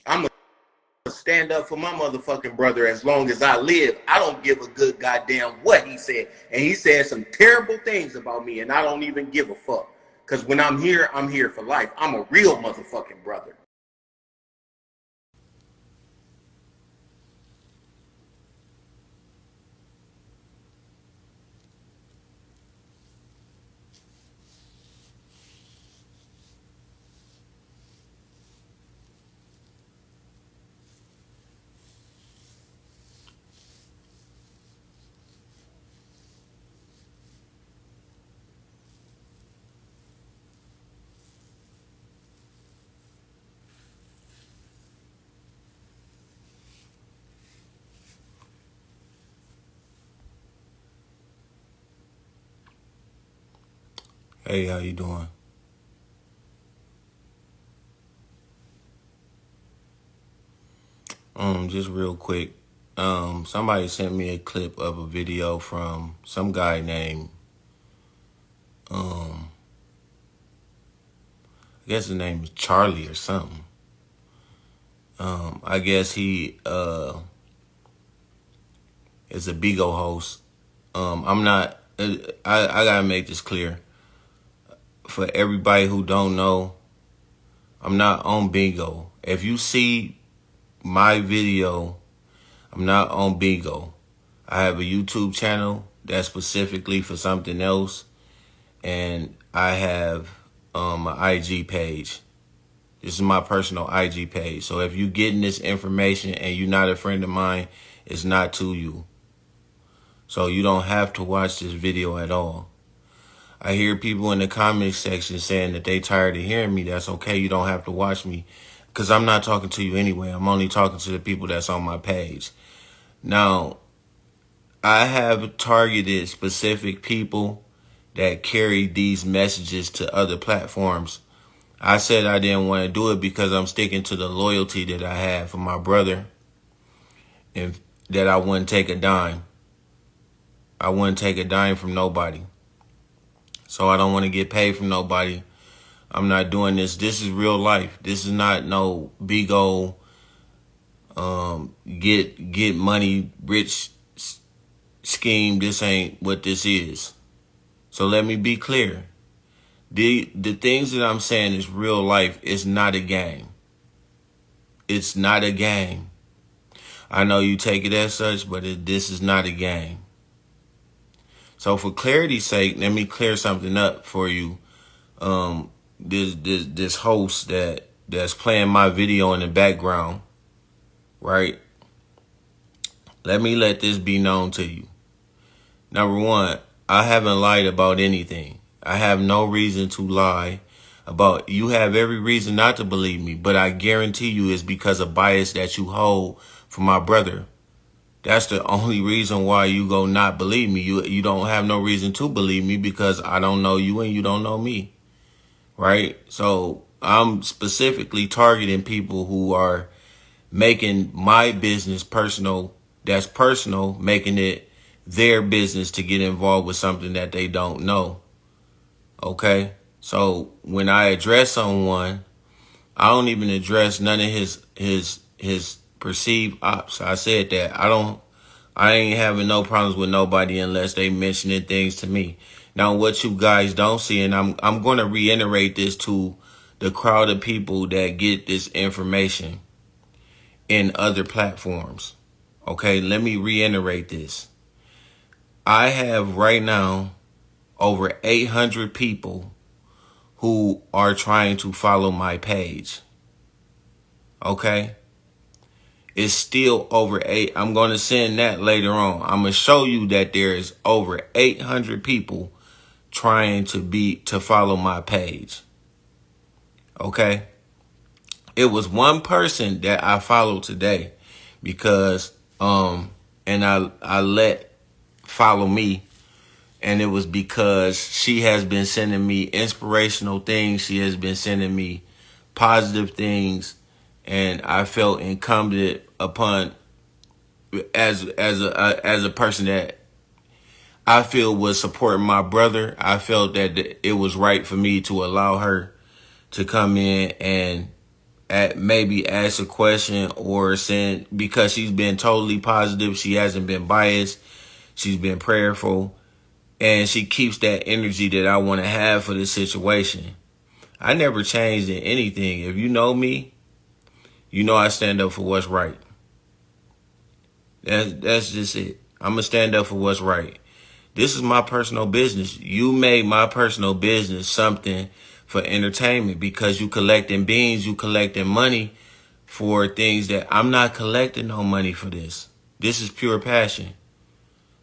I'm going to stand up for my motherfucking brother as long as I live. I don't give a good goddamn what he said. And he said some terrible things about me, and I don't even give a fuck. Because when I'm here for life. I'm a real motherfucking brother. Hey, how you doing? Just real quick. Somebody sent me a clip of a video from some guy named, I guess his name is Charli or something. I guess he is a Bigo host. I'm not. I gotta make this clear for everybody who don't know. I'm not on Bigo. If you see my video, I'm not on Bigo. I have a YouTube channel that's specifically for something else, and I have an IG page. This is my personal IG page. So if you're getting this information and you're not a friend of mine, it's not to you. So you don't have to watch this video at all. I hear people in the comment section saying that they tired of hearing me. That's okay. You don't have to watch me because I'm not talking to you anyway. I'm only talking to the people that's on my page. Now, I have targeted specific people that carry these messages to other platforms. I said I didn't want to do it because I'm sticking to the loyalty that I have for my brother and that I wouldn't take a dime. I wouldn't take a dime from nobody. So I don't want to get paid from nobody. I'm not doing this. This is real life. This is not no Bigo get money rich scheme. This ain't what this is. So let me be clear. The things that I'm saying is real life. It's not a game. It's not a game. I know you take it as such, but this is not a game. So for clarity's sake, let me clear something up for you. This host that's playing my video in the background, right? Let this be known to you. Number one, I haven't lied about anything. I have no reason to lie about. You have every reason not to believe me, but I guarantee you it's because of bias that you hold for my brother. That's the only reason why you go not believe me. You don't have no reason to believe me because I don't know you and you don't know me, right? So I'm specifically targeting people who are making my business personal. That's personal, making it their business to get involved with something that they don't know. Okay? So when I address someone, I don't even address none of his perceived ops. I said that I ain't having no problems with nobody unless they mentioning things to me. Now, what you guys don't see, and I'm going to reiterate this to the crowd of people that get this information in other platforms. Okay, let me reiterate this. I have right now over 800 people who are trying to follow my page. Okay? It's still over 8. I'm going to send that later on. I'm going to show you that there is over 800 people trying to follow my page. Okay? It was one person that I followed today because and I let follow me, and it was because she has been sending me inspirational things. She has been sending me positive things, and I felt incumbent upon as a person that I feel was supporting my brother. I felt that it was right for me to allow her to come in and maybe ask a question or send, because she's been totally positive. She hasn't been biased. She's been prayerful. And she keeps that energy that I want to have for this situation. I never changed in anything. If you know me, you know I stand up for what's right. That's just it. I'm going to stand up for what's right. This is my personal business. You made my personal business something for entertainment because you collecting beans, you collecting money for things that I'm not collecting no money for this. This is pure passion.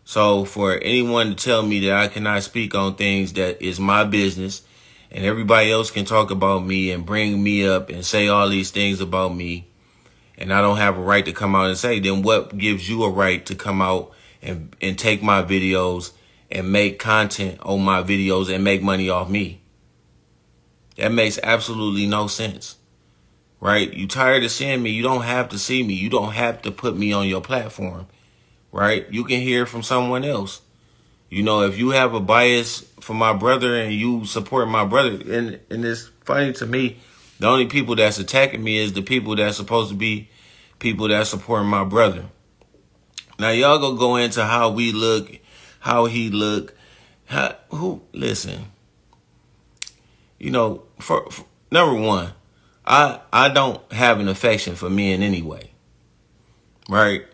So for anyone to tell me that I cannot speak on things that is my business and everybody else can talk about me and bring me up and say all these things about me, and I don't have a right to come out and say, then what gives you a right to come out and take my videos and make content on my videos and make money off me? That makes absolutely no sense, right? You tired of seeing me? You don't have to see me. You don't have to put me on your platform, right? You can hear from someone else. You know, if you have a bias for my brother and you support my brother, and it's funny to me, the only people that's attacking me is the people that's supposed to be people that support my brother. Now, y'all gonna go into how we look, how he look, listen, you know, for number one, I don't have an affection for men anyway, right?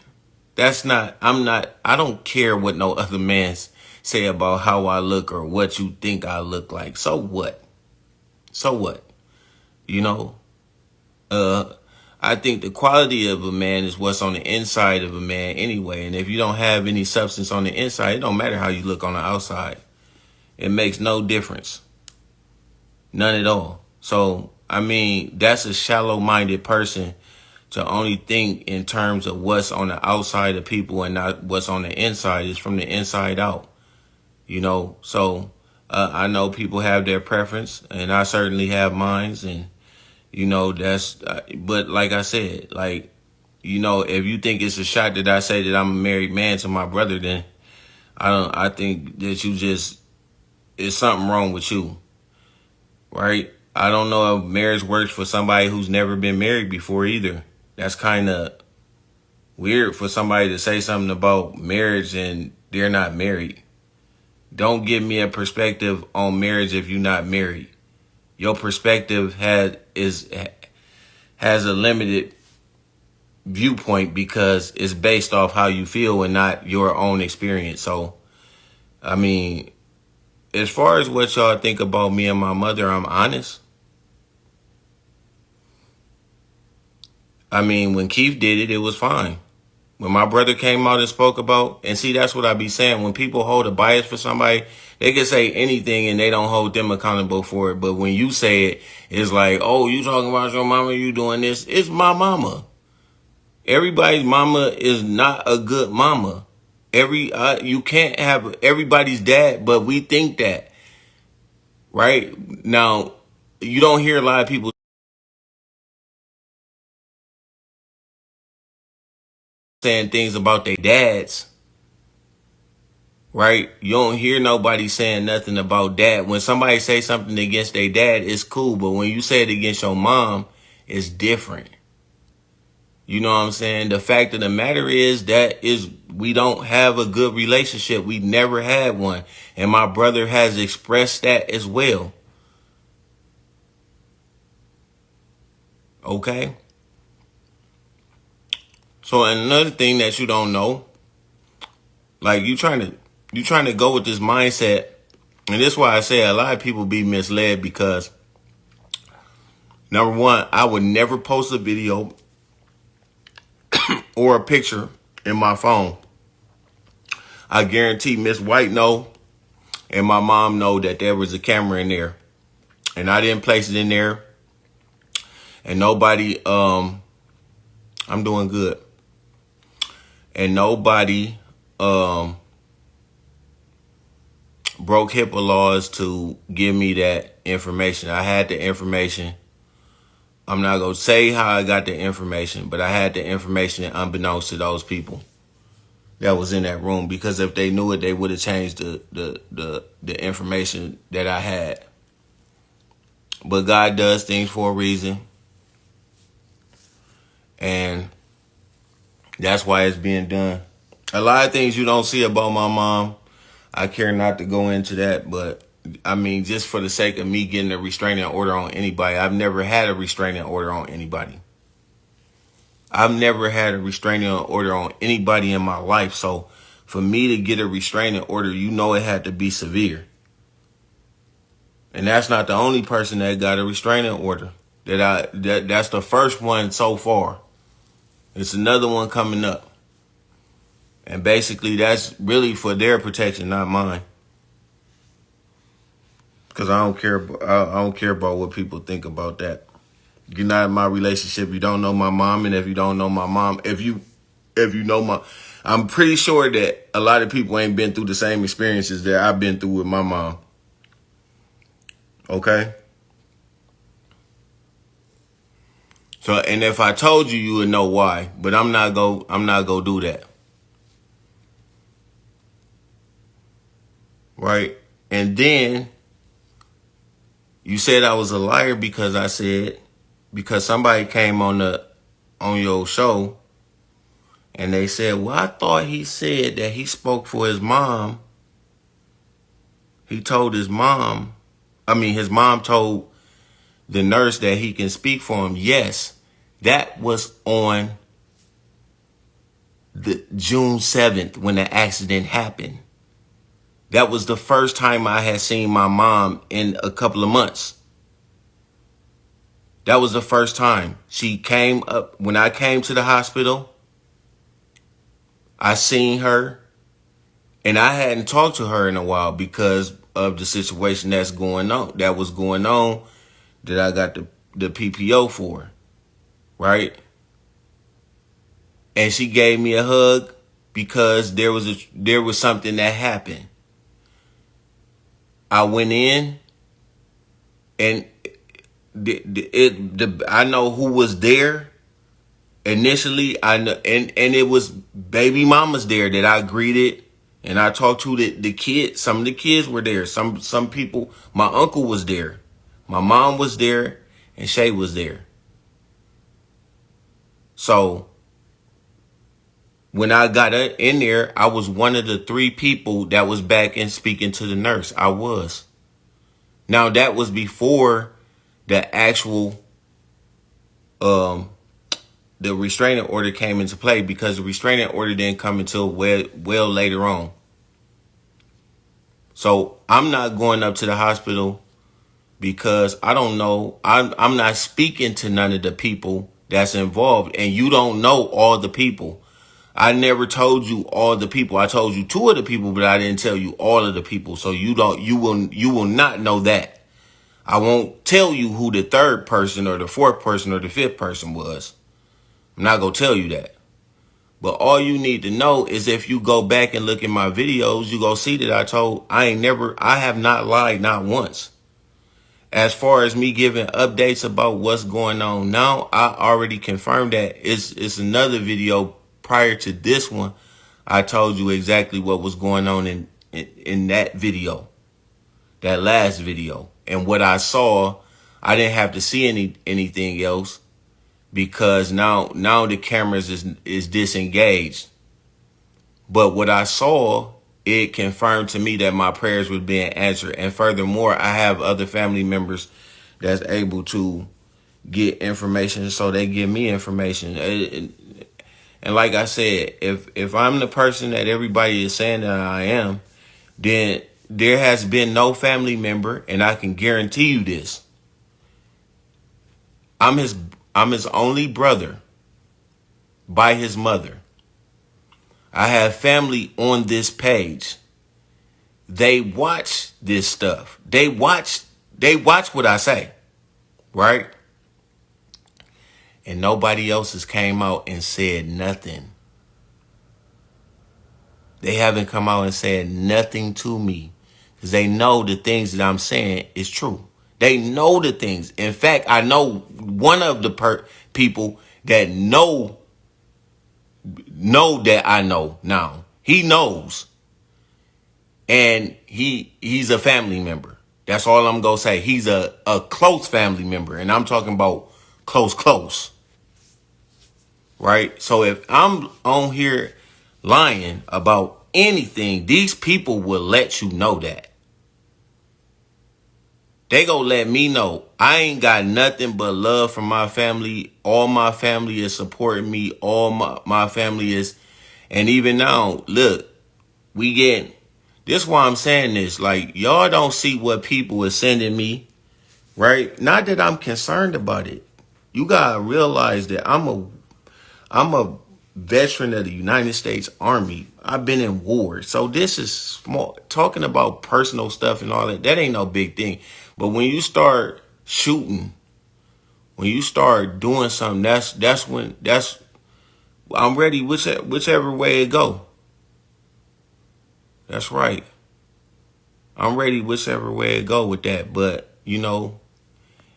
I don't care what no other man say about how I look or what you think I look like. So what? So what? You know, I think the quality of a man is what's on the inside of a man anyway. And if you don't have any substance on the inside, it don't matter how you look on the outside. It makes no difference. None at all. So, I mean, that's a shallow-minded person to only think in terms of what's on the outside of people and not what's on the inside. It's from the inside out, you know. So I know people have their preference, and I certainly have mine. And, you know, but like I said, like, you know, if you think it's a shot that I say that I'm a married man to my brother, then I think that it's something wrong with you, right? I don't know if marriage works for somebody who's never been married before either. That's kind of weird for somebody to say something about marriage and they're not married. Don't give me a perspective on marriage if you're not married. Your perspective has a limited viewpoint because it's based off how you feel and not your own experience. So, I mean, as far as what y'all think about me and my mother, I'm honest. I mean, when Keith did it, it was fine. When my brother came out and spoke about, and see, that's what I be saying. When people hold a bias for somebody, they can say anything and they don't hold them accountable for it. But when you say it, it's like, oh, you talking about your mama, you doing this. It's my mama. Everybody's mama is not a good mama. You can't have everybody's dad, but we think that, right? Now, you don't hear a lot of people saying things about their dads, right? You don't hear nobody saying nothing about dad. When somebody say something against their dad, it's cool. But when you say it against your mom, it's different. You know what I'm saying? The fact of the matter is we don't have a good relationship. We never had one. And my brother has expressed that as well. Okay? So another thing that you don't know, like you trying to go with this mindset, and this is why I say a lot of people be misled because number one, I would never post a video or a picture in my phone. I guarantee Miss White know and my mom know that there was a camera in there. And I didn't place it in there. And nobody, I'm doing good. And nobody broke HIPAA laws to give me that information. I had the information. I'm not going to say how I got the information, but I had the information unbeknownst to those people that was in that room, because if they knew it, they would have changed the information that I had. But God does things for a reason. And that's why it's being done. A lot of things you don't see about my mom. I care not to go into that, but I mean, just for the sake of me getting a restraining order on anybody, I've never had a restraining order on anybody. I've never had a restraining order on anybody in my life. So for me to get a restraining order, you know it had to be severe. And that's not the only person that got a restraining order. That's the first one so far. It's another one coming up. And basically that's really for their protection, not mine. Because I don't care about what people think about that. You're not in my relationship. You don't know my mom. And if you don't know my mom, if you know my, I'm pretty sure that a lot of people ain't been through the same experiences that I've been through with my mom. Okay? So, and if I told you, you would know why. But I'm not go do that. Right? And then you said I was a liar because somebody came on your show and they said, well, I thought he said that he spoke for his mom. He told his mom told the nurse that he can speak for him. Yes, that was on the June 7th when the accident happened. That was the first time I had seen my mom in a couple of months. That was the first time. She came up when I came to the hospital. I seen her, and I hadn't talked to her in a while because of the situation that was going on that I got the PPO for, right? And she gave me a hug because there was something that happened. I went in, and I know who was there. Initially, I know, and it was baby mamas there that I greeted, and I talked to the kids. Some of the kids were there. Some people. My uncle was there. My mom was there, and Shay was there. So when I got in there, I was one of the 3 people that was back and speaking to the nurse. I was. Now that was before the actual the restraining order came into play, because the restraining order didn't come until well later on. So I'm not going up to the hospital because I don't know. I'm not speaking to none of the people that's involved, and you don't know all the people. I never told you all the people. I told you 2 of the people, but I didn't tell you all of the people. So you will not know that. I won't tell you who the 3rd person or the 4th person or the 5th person was. I'm not going to tell you that. But all you need to know is if you go back and look at my videos, you go see that I have not lied, not once. As far as me giving updates about what's going on now, I already confirmed that. It's another video prior to this one. I told you exactly what was going on in that video, that last video. And what I saw, I didn't have to see anything else, because now the cameras is disengaged. But what I saw, it confirmed to me that my prayers were being answered. And furthermore, I have other family members that's able to get information, so they give me information. And like I said, if I'm the person that everybody is saying that I am, then there has been no family member, and I can guarantee you this. I'm his only brother by his mother. I have family on this page. They watch this stuff. They watch what I say, right? And nobody else has came out and said nothing. They haven't come out and said nothing to me, because they know the things that I'm saying is true. They know the things. In fact, I know one of the people that know that I know now. He knows. And he's a family member. That's all I'm going to say. He's a close family member. And I'm talking about close. right? So if I'm on here lying about anything, these people will let you know that. They gonna let me know I ain't got nothing but love from my family. All my family is supporting me. All my family is, and even now, look, we getting, this why I'm saying this. Like, y'all don't see what people are sending me, right? Not that I'm concerned about it. You gotta realize that I'm a veteran of the United States Army. I've been in war. So this is small. Talking about personal stuff and all that, that ain't no big thing. But when you start shooting, when you start doing something, that's I'm ready whichever way it go. That's right. I'm ready whichever way it go with that. But, it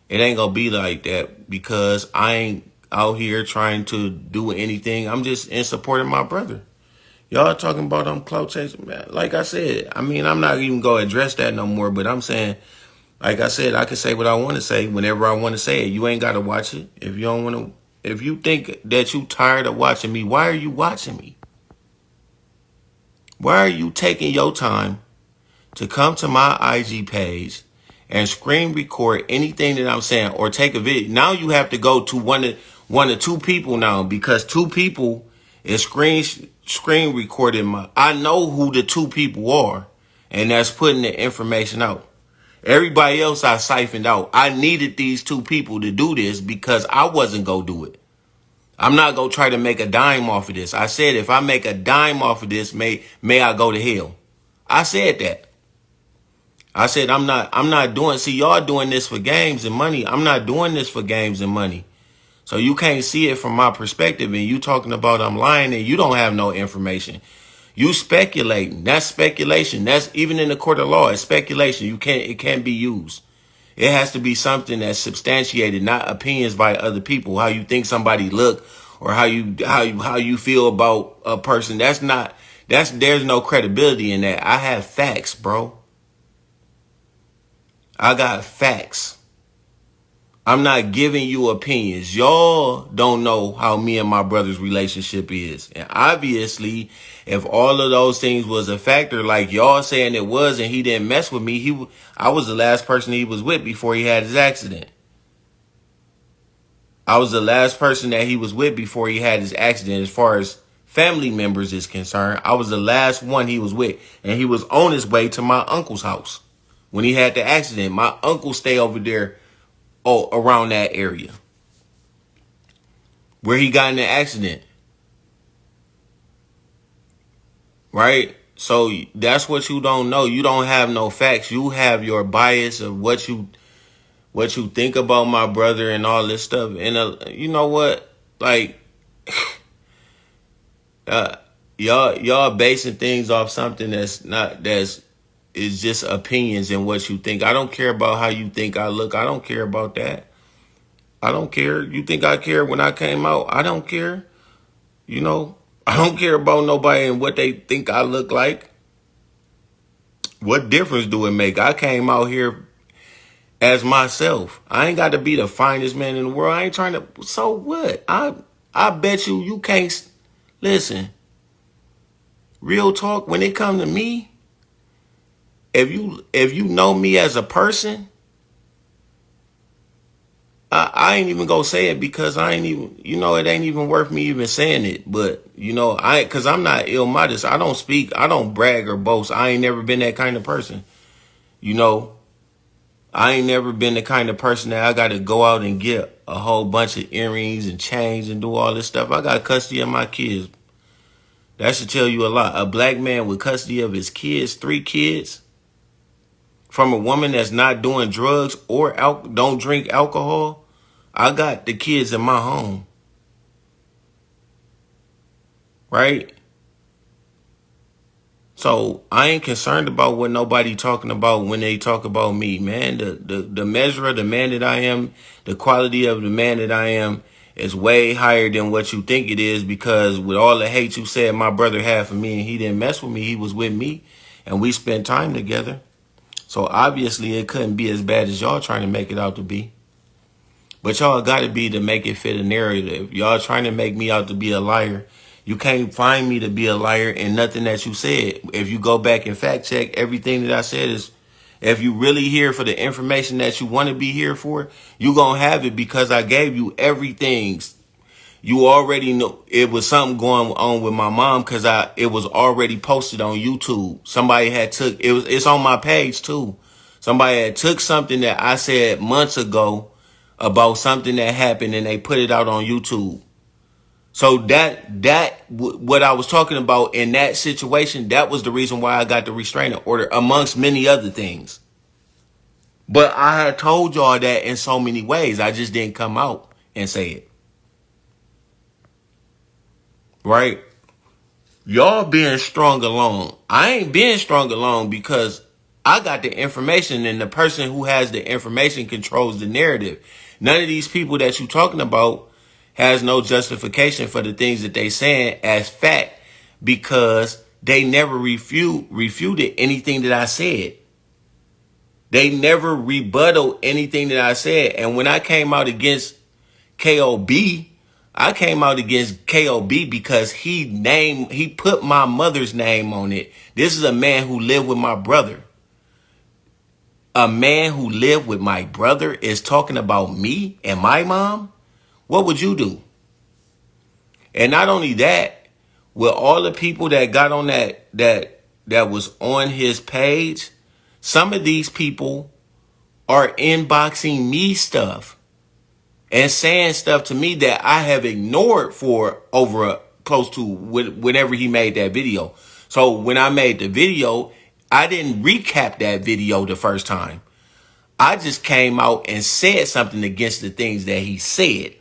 ain't gonna be like that because I ain't out here trying to do anything. I'm just in support of my brother. Y'all talking about clout chasing, man. Like I said, I mean, I'm not even gonna address that no more, but I'm saying, like I said, I can say what I want to say whenever I want to say it. You ain't gotta watch it. If you don't want to, if you think that you tired of watching me, why are you watching me? Why are you taking your time to come to my IG page and screen record anything that I'm saying or take a video? Now you have to go to one of two people now because two people is screen recording my. I know who the two people are, and that's putting the information out. Everybody else I siphoned out. I needed these two people to do this because I wasn't gonna do it. I'm not gonna try to make a dime off of this. I said if I make a dime off of this, may I go to hell. I said that. I said I'm not doing, see, y'all doing this for games and money. I'm not doing this for games and money. So you can't see it from my perspective, and you talking about I'm lying and you don't have no information. You speculating. That's speculation. That's even in the court of law, it's speculation. It can't be used. It has to be something that's substantiated, not opinions by other people. How you think somebody look or how you feel about a person. There's no credibility in that. I have facts, bro. I got facts. I'm not giving you opinions. Y'all don't know how me and my brother's relationship is. And obviously, if all of those things was a factor, like y'all saying it was, and he didn't mess with me, I was the last person he was with before he had his accident. I was the last person that he was with before he had his accident. As far as family members is concerned, I was the last one he was with. And he was on his way to my uncle's house when he had the accident. My uncle stayed over there, around that area where he got in the accident. Right? So that's what you don't know. You don't have no facts. You have your bias of what you think about my brother and all this stuff. And you know what? Like, y'all basing things off something is just opinions and what you think. I don't care about how you think I look. I don't care about that. I don't care. You think I care when I came out? I don't care. I don't care about nobody and what they think I look like. What difference do it make? I came out here as myself. I ain't got to be the finest man in the world. I ain't trying to. So what? I bet you can't. Listen, real talk, when it comes to me, if you know me as a person, I ain't even gonna say it because I ain't even, it ain't even worth me even saying it. But, cause I'm not ill modest. I don't speak, I don't brag or boast. I ain't never been that kind of person. I ain't never been the kind of person that I got to go out and get a whole bunch of earrings and chains and do all this stuff. I got custody of my kids. That should tell you a lot. A black man with custody of his kids, 3 kids, from a woman that's not doing drugs or don't drink alcohol. I got the kids in my home. Right? So I ain't concerned about what nobody talking about when they talk about me, man. The measure of the man that I am, the quality of the man that I am is way higher than what you think it is, because with all the hate you said my brother had for me, and he didn't mess with me, he was with me and we spent time together. So obviously it couldn't be as bad as y'all trying to make it out to be. But y'all got to be to make it fit a narrative. Y'all trying to make me out to be a liar. You can't find me to be a liar in nothing that you said. If you go back and fact check everything that I said is, if you really here for the information that you want to be here for, you going to have it because I gave you everything. You already know it was something going on with my mom because it was already posted on YouTube. Somebody had it's on my page too. Somebody had took something that I said months ago about something that happened and they put it out on YouTube. So what I was talking about in that situation, that was the reason why I got the restraining order, amongst many other things. But I had told y'all that in so many ways. I just didn't come out and say it. Right? Y'all being strong alone. I ain't being strong alone because I got the information and the person who has the information controls the narrative. None of these people that you talking about has no justification for the things that they saying as fact because they never refuted anything that I said. They never rebutted anything that I said. And when I came out against KOB, I came out against KOB because he put my mother's name on it. This is a man who lived with my brother. A man who lived with my brother is talking about me and my mom? What would you do? And not only that, with all the people that got on that was on his page, some of these people are inboxing me stuff and saying stuff to me that I have ignored for over close to whenever he made that video. So when I made the video, I didn't recap that video the first time. I just came out and said something against the things that he said.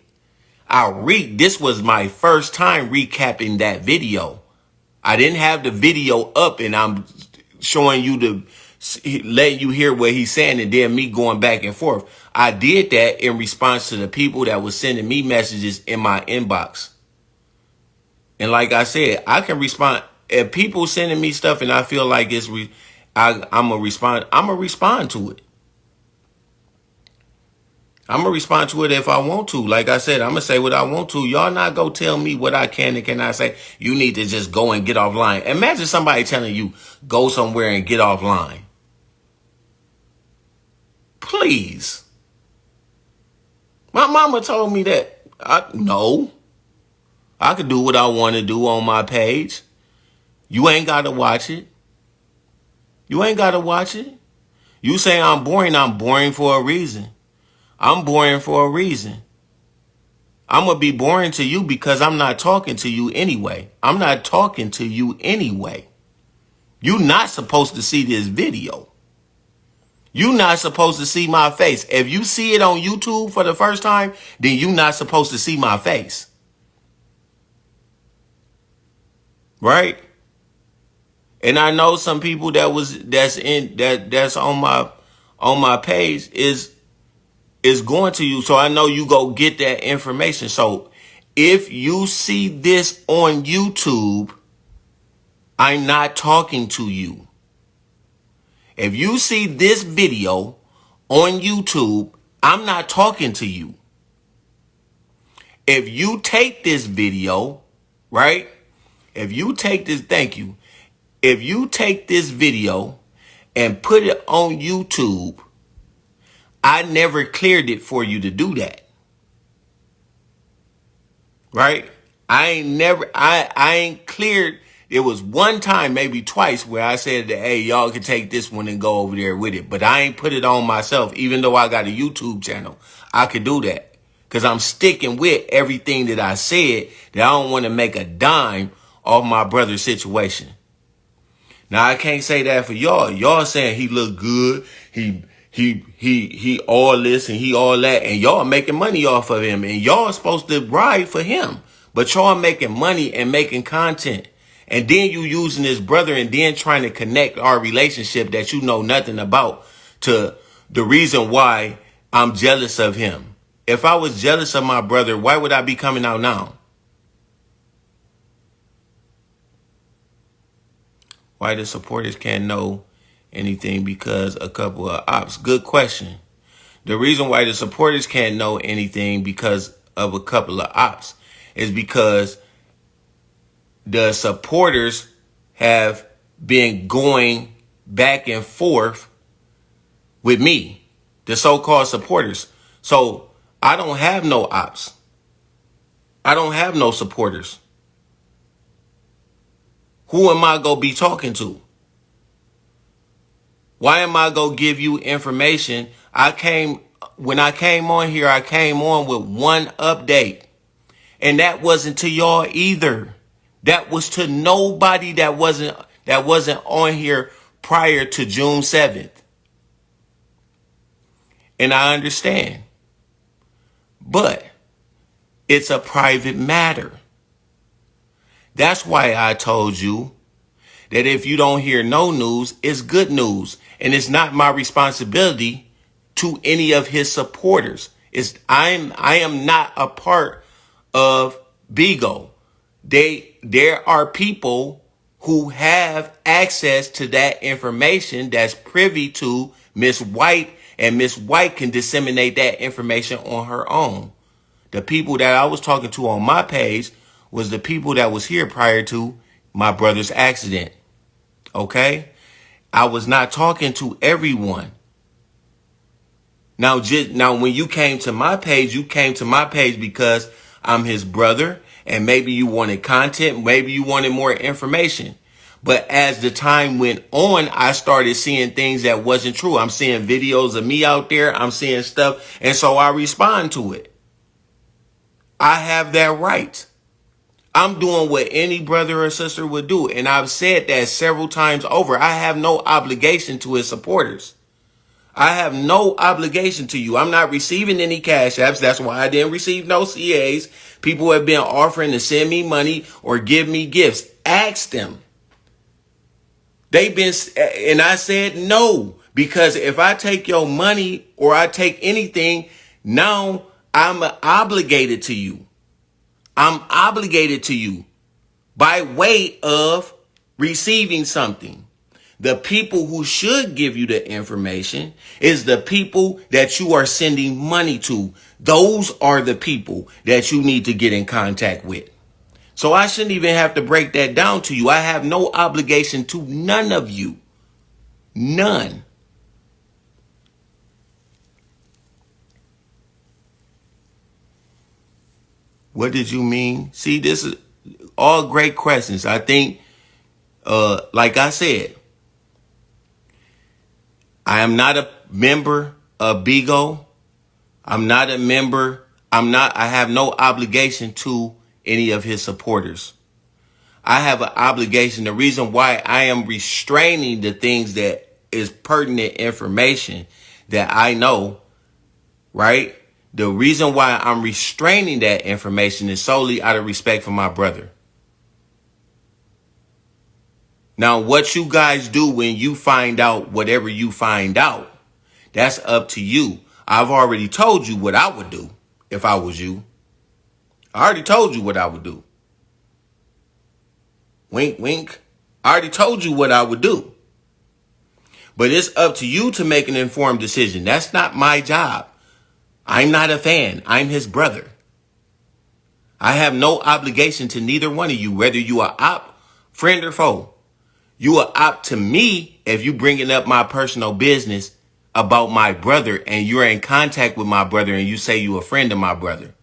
This was my first time recapping that video. I didn't have the video up and I'm showing you letting you hear what he's saying and then me going back and forth. I did that in response to the people that was sending me messages in my inbox. And like I said, I can respond. If people sending me stuff and I feel like I'm going to respond to it. I'm going to respond to it if I want to. Like I said, I'm going to say what I want to. Y'all not go tell me what I can and cannot say. You need to just go and get offline. Imagine somebody telling you, go somewhere and get offline. Please. My mama told me that. No. I could do what I want to do on my page. You ain't got to watch it. You ain't got to watch it. You say I'm boring for a reason. I'm boring for a reason. I'm going to be boring to you because I'm not talking to you anyway. I'm not talking to you anyway. You're not supposed to see this video. You're not supposed to see my face. If you see it on YouTube for the first time, then you're not supposed to see my face. Right? And I know some people that's on my page is going to you. So I know you go get that information. So if you see this on YouTube, I'm not talking to you. If you see this video on YouTube, I'm not talking to you. If you take this video, right? If you take this, thank you. If you take this video and put it on YouTube, I never cleared it for you to do that. Right? I ain't cleared. It was one time, maybe twice, where I said that, hey, y'all can take this one and go over there with it. But I ain't put it on myself. Even though I got a YouTube channel, I could do that. Because I'm sticking with everything that I said, that I don't want to make a dime off my brother's situation. Now, I can't say that for y'all. Y'all saying he look good. He all this and he all that. And y'all making money off of him. And y'all supposed to ride for him. But y'all making money and making content. And then you using his brother and then trying to connect our relationship that you know nothing about to the reason why I'm jealous of him. If I was jealous of my brother, why would I be coming out now? Why the supporters can't know anything because a couple of ops? Good question. The reason why the supporters can't know anything because of a couple of ops is because the supporters have been going back and forth with me, the so-called supporters. So I don't have no ops. I don't have no supporters. Who am I going to be talking to? Why am I going to give you information? When I came on here, I came on with one update. And that wasn't to y'all either. That was to nobody that wasn't on here prior to June 7th. And I understand. But it's a private matter. That's why I told you that if you don't hear no news, it's good news. And it's not my responsibility to any of his supporters. I am not a part of Bigo. There are people who have access to that information that's privy to Miss White, and Miss White can disseminate that information on her own. The people that I was talking to on my page was the people that was here prior to my brother's accident. Okay? I was not talking to everyone. Now when you came to my page, because I'm his brother, and maybe you wanted content, maybe you wanted more information. But as the time went on, I started seeing things that wasn't true. I'm seeing videos of me out there. I'm seeing stuff. And so I respond to it. I have that right. I'm doing what any brother or sister would do. And I've said that several times over. I have no obligation to his supporters. I have no obligation to you. I'm not receiving any cash apps. That's why I didn't receive no CAs. People have been offering to send me money or give me gifts. Ask them. And I said no, because if I take your money or I take anything, now I'm obligated to you. I'm obligated to you by way of receiving something. The people who should give you the information is the people that you are sending money to. Those are the people that you need to get in contact with. So I shouldn't even have to break that down to you. I have no obligation to none of you. None. What did you mean? See, this is all great questions. I think, like I said, I am not a member of Bigo. I'm not a member. I have no obligation to any of his supporters. I have an obligation. The reason why I am restraining the things that is pertinent information that I know, right? The reason why I'm restraining that information is solely out of respect for my brother. Now, what you guys do when you find out whatever you find out, that's up to you. I've already told you what I would do if I was you. I already told you what I would do. Wink, wink. I already told you what I would do. But it's up to you to make an informed decision. That's not my job. I'm not a fan. I'm his brother. I have no obligation to neither one of you, whether you are op, friend, or foe. You are op to me if you bringing up my personal business about my brother and you're in contact with my brother and you say you a friend of my brother.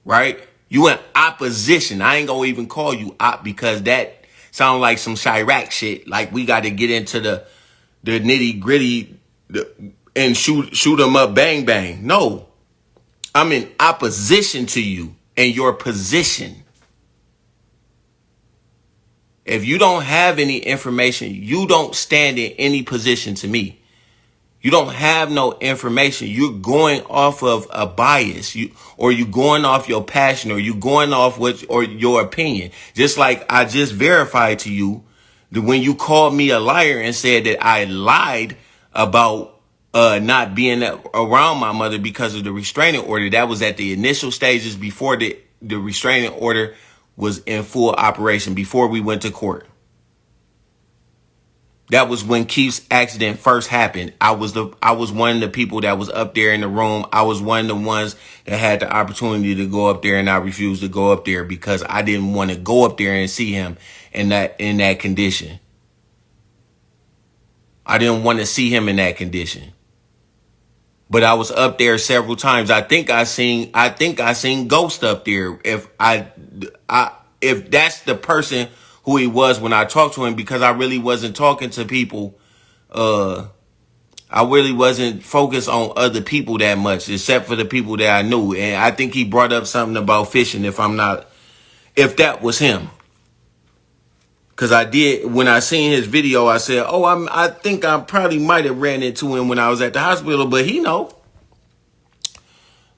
Right? You in opposition. I ain't gonna even call you op because that sounds like some Chirac shit. Like we got to get into the nitty gritty and shoot them up, bang, bang. No, I'm in opposition to you and your position. If you don't have any information, you don't stand in any position to me. You don't have no information. You're going off of a bias, or you going off your passion, or you going off or your opinion. Just like I just verified to you that when you called me a liar and said that I lied about not being around my mother because of the restraining order. That was at the initial stages before the restraining order was in full operation, before we went to court. That was when Keith's accident first happened. I was one of the people that was up there in the room. I was one of the ones that had the opportunity to go up there, and I refused to go up there because I didn't want to go up there and see him in that condition. I didn't want to see him in that condition. But I was up there several times. I think I seen Ghost up there. If that's the person who he was when I talked to him, because I really wasn't talking to people. I really wasn't focused on other people that much, except for the people that I knew. And I think he brought up something about fishing. If that was him. Because I did, when I seen his video, I said, oh, I think I probably might have ran into him when I was at the hospital, but he know.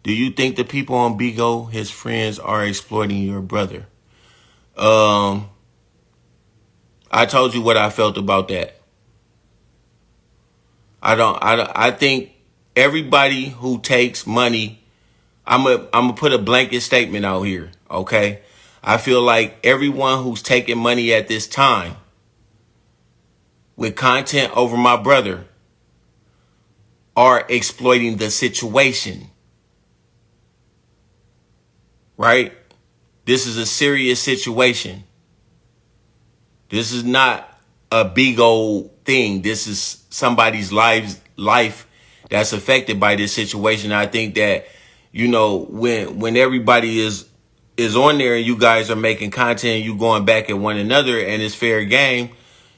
Do you think the people on Bigo, his friends, are exploiting your brother? I told you what I felt about that. I think everybody who takes money, I'm gonna put a blanket statement out here, okay? I feel like everyone who's taking money at this time with content over my brother are exploiting the situation. Right? This is a serious situation. This is not a big old thing. This is somebody's life that's affected by this situation. I think that, when everybody is on there and you guys are making content, you going back at one another and it's fair game,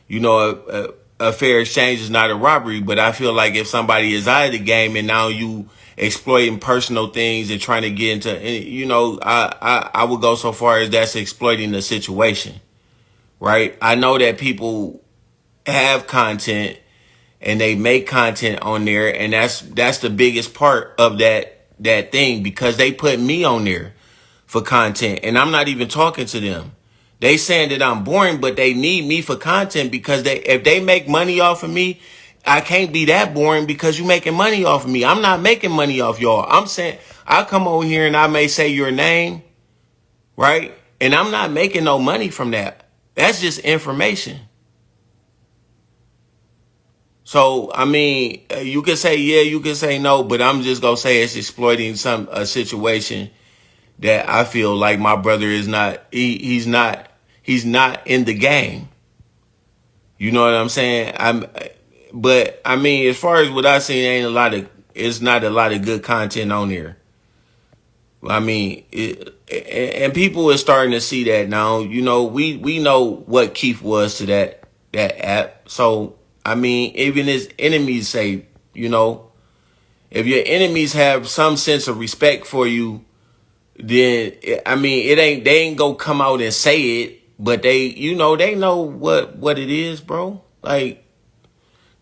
a fair exchange is not a robbery. But I feel like if somebody is out of the game and now you exploiting personal things and trying to get into, I would go so far as that's exploiting the situation, right? I know that people have content and they make content on there, and that's the biggest part of that thing, because they put me on there for content, and I'm not even talking to them. They saying that I'm boring, but they need me for content, because if they make money off of me, I can't be that boring because you making money off of me. I'm not making money off y'all. I'm saying I come over here and I may say your name, right? And I'm not making no money from that. That's just information. So, I mean, you can say yeah, you can say no, but I'm just going to say it's exploiting a situation that I feel like my brother is not, he's not in the game. You know what I'm saying? But I mean, as far as what I seen, it's not a lot of good content on there. I mean, and people are starting to see that now. We know what Keith was to that app. So, I mean, even his enemies say, if your enemies have some sense of respect for you, then, I mean, they ain't gonna come out and say it, but they know what it is, bro. Like,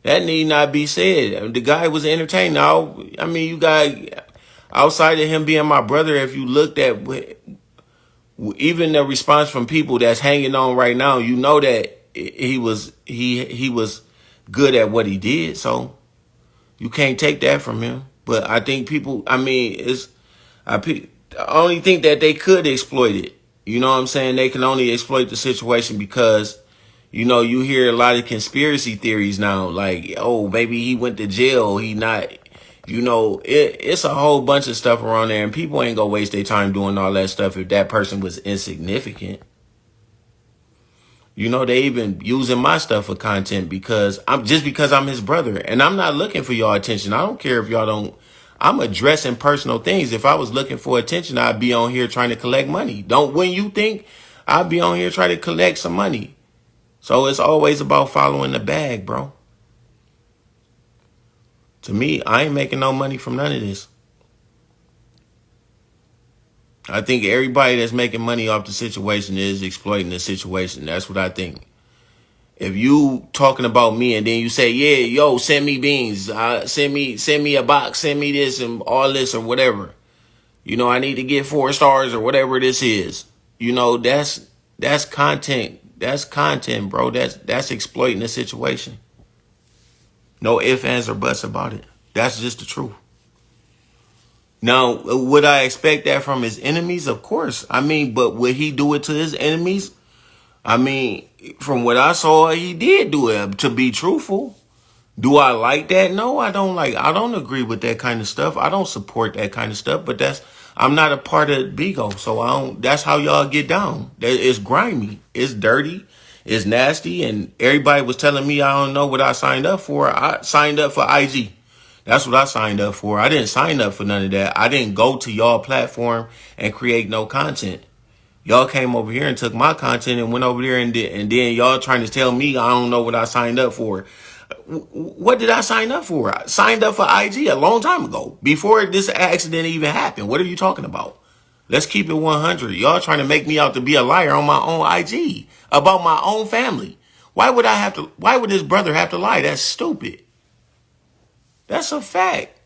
that need not be said. The guy was entertained. Now, I mean, you guys, outside of him being my brother, if you looked at even the response from people that's hanging on right now, you know that he was good at what he did. So you can't take that from him. But I think people, I mean, I only think that they could exploit it. You know what I'm saying? They can only exploit the situation because, you hear a lot of conspiracy theories now, like, oh, maybe he went to jail. He not, it's a whole bunch of stuff around there, and people ain't gonna waste their time doing all that stuff if that person was insignificant. They even using my stuff for content because I'm his brother, and I'm not looking for y'all attention. I don't care if y'all don't. I'm addressing personal things. If I was looking for attention, I'd be on here trying to collect money. When you think I'd be on here trying to collect some money. So it's always about following the bag, bro. To me, I ain't making no money from none of this. I think everybody that's making money off the situation is exploiting the situation. That's what I think. If you talking about me and then you say, yeah, yo, send me beans, send me a box, send me this and all this or whatever. I need to get 4 stars or whatever this is. That's content. That's content, bro. That's exploiting the situation. No ifs, ands, or buts about it. That's just the truth. Now, would I expect that from his enemies? Of course. I mean, but would he do it to his enemies? I mean, from what I saw, he did do it. To be truthful, do I like that? No, I don't like. I don't agree with that kind of stuff. I don't support that kind of stuff. But I'm not a part of Bigo, so I don't. That's how y'all get down. It's grimy. It's dirty. It's nasty. And everybody was telling me I don't know what I signed up for. I signed up for IG. That's what I signed up for. I didn't sign up for none of that. I didn't go to y'all platform and create no content. Y'all came over here and took my content and went over there and then y'all trying to tell me I don't know what I signed up for. What did I sign up for? I signed up for IG a long time ago, before this accident even happened. What are you talking about? Let's keep it 100. Y'all trying to make me out to be a liar on my own IG about my own family. Why would his brother have to lie? That's stupid. That's a fact.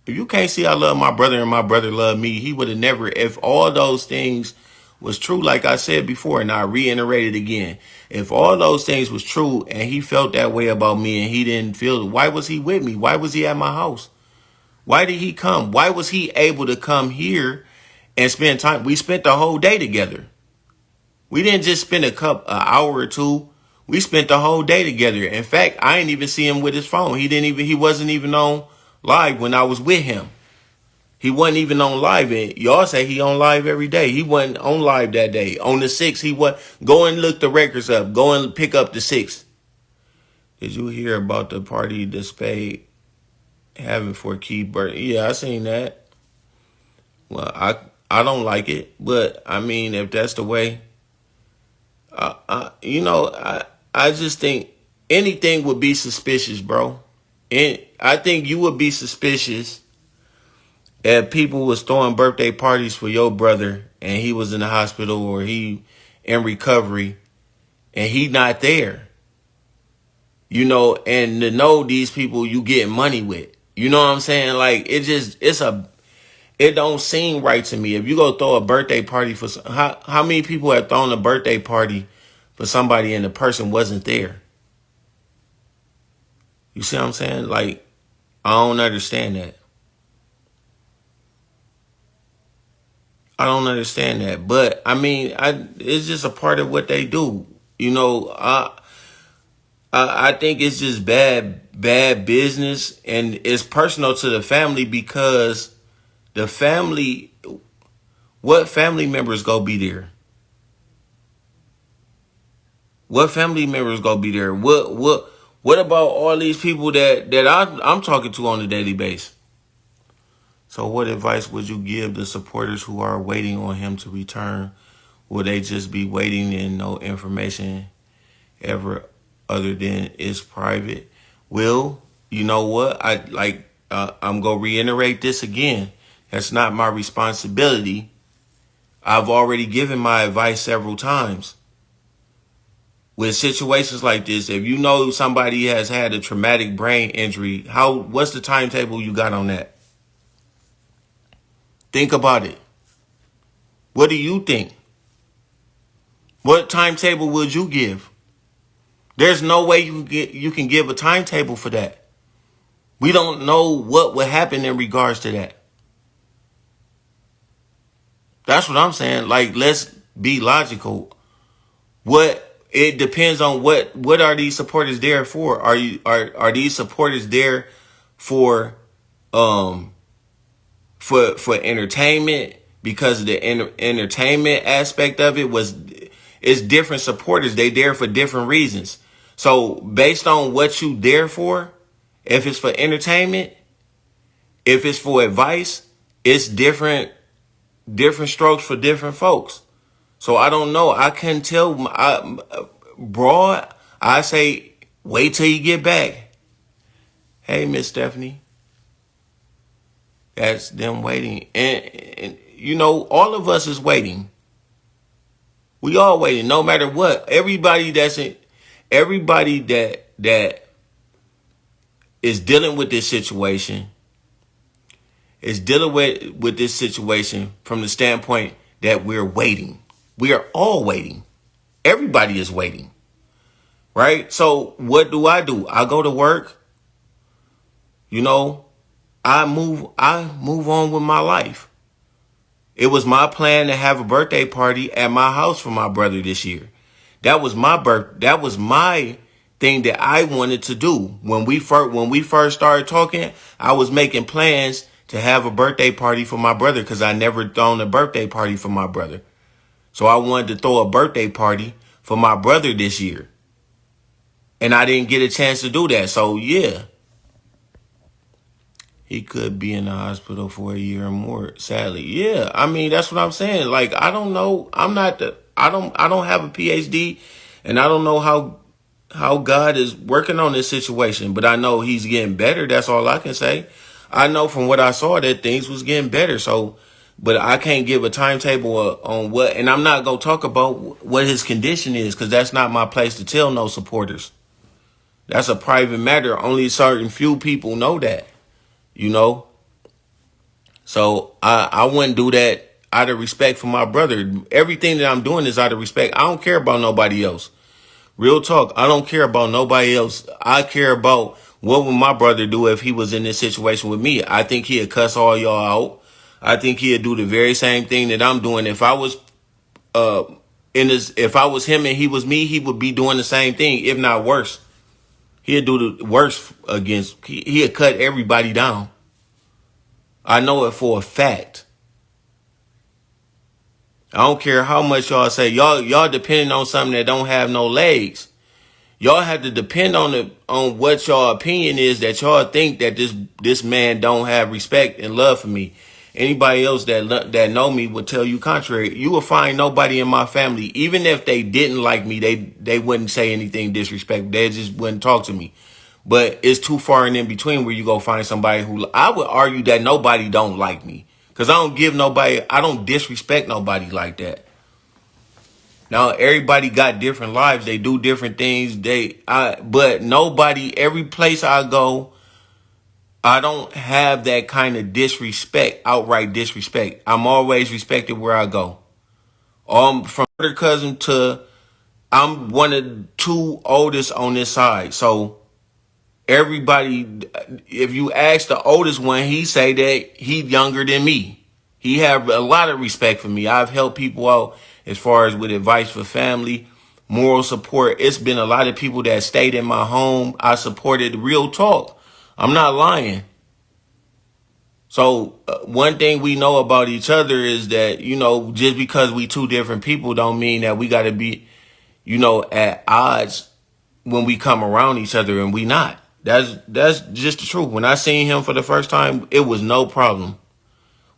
If you can't see I love my brother and my brother love me, he would have never, if all those things was true, like I said before, and I reiterated again, if all those things was true and he felt that way about me and he didn't feel, why was he with me? Why was he at my house? Why did he come? Why was he able to come here and spend time? We spent the whole day together. We didn't just spend an hour or two. We spent the whole day together. In fact, I didn't even see him with his phone. He wasn't even on live when I was with him. He wasn't even on live. And y'all say he on live every day. He wasn't on live that day. On the 6th, he was. Go and look the records up. Go and pick up the 6th. Did you hear about the party Dispelling having for Keith Burton? Yeah, I seen that. Well, I don't like it. But, I mean, if that's the way, I just think anything would be suspicious, bro. And I think you would be suspicious if people was throwing birthday parties for your brother and he was in the hospital or he in recovery and he not there, and to know these people you getting money with, you know what I'm saying? Like, it don't seem right to me. If you go throw a birthday party for, how many people have thrown a birthday party for somebody and the person wasn't there? You see what I'm saying? Like, I don't understand that. I don't understand that. But, I mean, it's just a part of what they do. I think it's just bad business. And it's personal to the family because the family, what family members go be there? What family members go be there? What about all these people that I'm talking to on a daily basis? So what advice would you give the supporters who are waiting on him to return? Will they just be waiting and no information ever other than it's private? Will, you know what? I'm going to reiterate this again. That's not my responsibility. I've already given my advice several times. With situations like this, if you know somebody has had a traumatic brain injury, what's the timetable you got on that? Think about it. What do you think? What timetable would you give? There's no way you can give a timetable for that. We don't know what would happen in regards to that. That's what I'm saying. Like, let's be logical. It depends on what are these supporters there for? Are these supporters there for entertainment? Because of the entertainment aspect of it's different supporters. They there for different reasons. So based on what you there for, if it's for entertainment, if it's for advice, it's different strokes for different folks. So I don't know. I can't tell. Broad, I say wait till you get back. Hey, Miss Stephanie. That's them waiting. And all of us is waiting. We all waiting, no matter what. Everybody that is dealing with this situation is dealing with this situation from the standpoint that we're waiting. We are all waiting. Everybody is waiting. Right? So what do? I go to work. I move on with my life. It was my plan to have a birthday party at my house for my brother this year. That was my that was my thing that I wanted to do. When we first started talking, I was making plans to have a birthday party for my brother because I never thrown a birthday party for my brother. So I wanted to throw a birthday party for my brother this year. And I didn't get a chance to do that. So yeah. He could be in the hospital for a year or more, sadly. Yeah, I mean, that's what I'm saying. Like, I don't know. I don't have a PhD, and I don't know how God is working on this situation, but I know he's getting better. That's all I can say. I know from what I saw that things was getting better. So, but I can't give a timetable on what, and I'm not going to talk about what his condition is because that's not my place to tell no supporters. That's a private matter. Only certain few people know that. You know, so I wouldn't do that out of respect for my brother. Everything that I'm doing is out of respect. I don't care about nobody else. Real talk. I don't care about nobody else. I care about what would my brother do if he was in this situation with me. I think he'd cuss all y'all out. I think he'd do the very same thing that I'm doing. If I was if I was him and he was me, he would be doing the same thing, if not worse. He'd do the worst against. He'd cut everybody down. I know it for a fact. I don't care how much y'all say. Y'all depending on something that don't have no legs. Y'all have to depend on what y'all opinion is that y'all think that this man don't have respect and love for me. Anybody else that know me would tell you contrary. You will find nobody in my family, even if they didn't like me, they wouldn't say anything disrespectful. They just wouldn't talk to me. But it's too far and in between where you go find somebody who, I would argue that nobody don't like me. Because I don't disrespect nobody like that. Now, everybody got different lives. They do different things. But nobody, every place I go, I don't have that kind of disrespect, outright disrespect. I'm always respected where I go. From third cousin to, I'm one of the two oldest on this side. So everybody, if you ask the oldest one, he say that he younger than me. He have a lot of respect for me. I've helped people out as far as with advice for family, moral support. It's been a lot of people that stayed in my home. I supported. Real talk. I'm not lying. So one thing we know about each other is that, just because we two different people don't mean that we got to be, at odds when we come around each other, and we not. That's just the truth. When I seen him for the first time, it was no problem.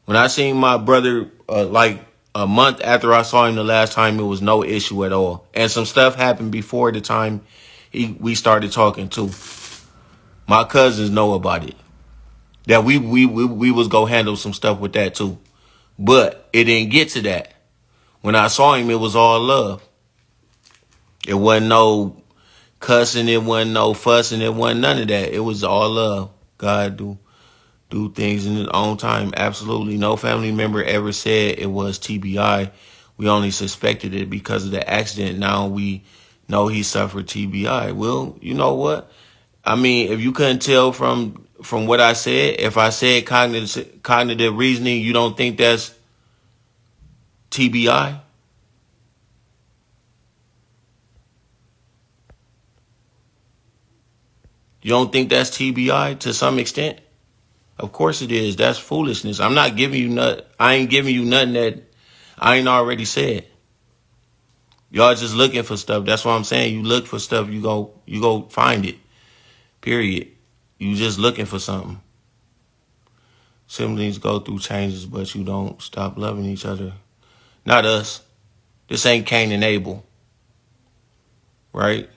When I seen my brother like a month after I saw him the last time, it was no issue at all. And some stuff happened before the time we started talking too. My cousins know about it. That we was go handle some stuff with that too. But it didn't get to that. When I saw him, it was all love. It wasn't no cussing, it wasn't no fussing, it wasn't none of that. It was all love. God do things in his own time. Absolutely. No family member ever said it was TBI. We only suspected it because of the accident. Now we know he suffered TBI. Well, you know what? I mean, if you couldn't tell from what I said, if I said cognitive reasoning, you don't think that's TBI? You don't think that's TBI to some extent? Of course it is. That's foolishness. I'm not giving you nothing. I ain't giving you nothing that I ain't already said. Y'all just looking for stuff. That's what I'm saying. You look for stuff, you go find it. Period. You just looking for something. Siblings go through changes, but you don't stop loving each other. Not us. This ain't Cain and Abel. Right?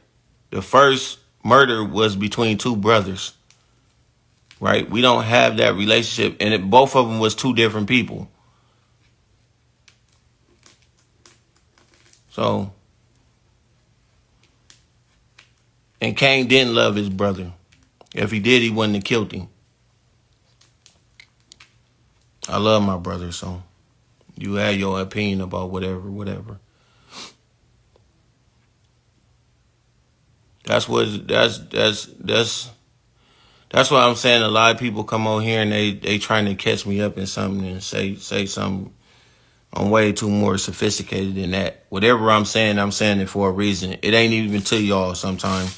The first murder was between two brothers. Right? We don't have that relationship. And both of them was two different people. So, and Cain didn't love his brother. If he did, he wouldn't have killed him. I love my brother, so you have your opinion about whatever. That's what I'm saying. A lot of people come on here and they trying to catch me up in something and say something I'm way too more sophisticated than that. Whatever I'm saying it for a reason. It ain't even to y'all sometimes.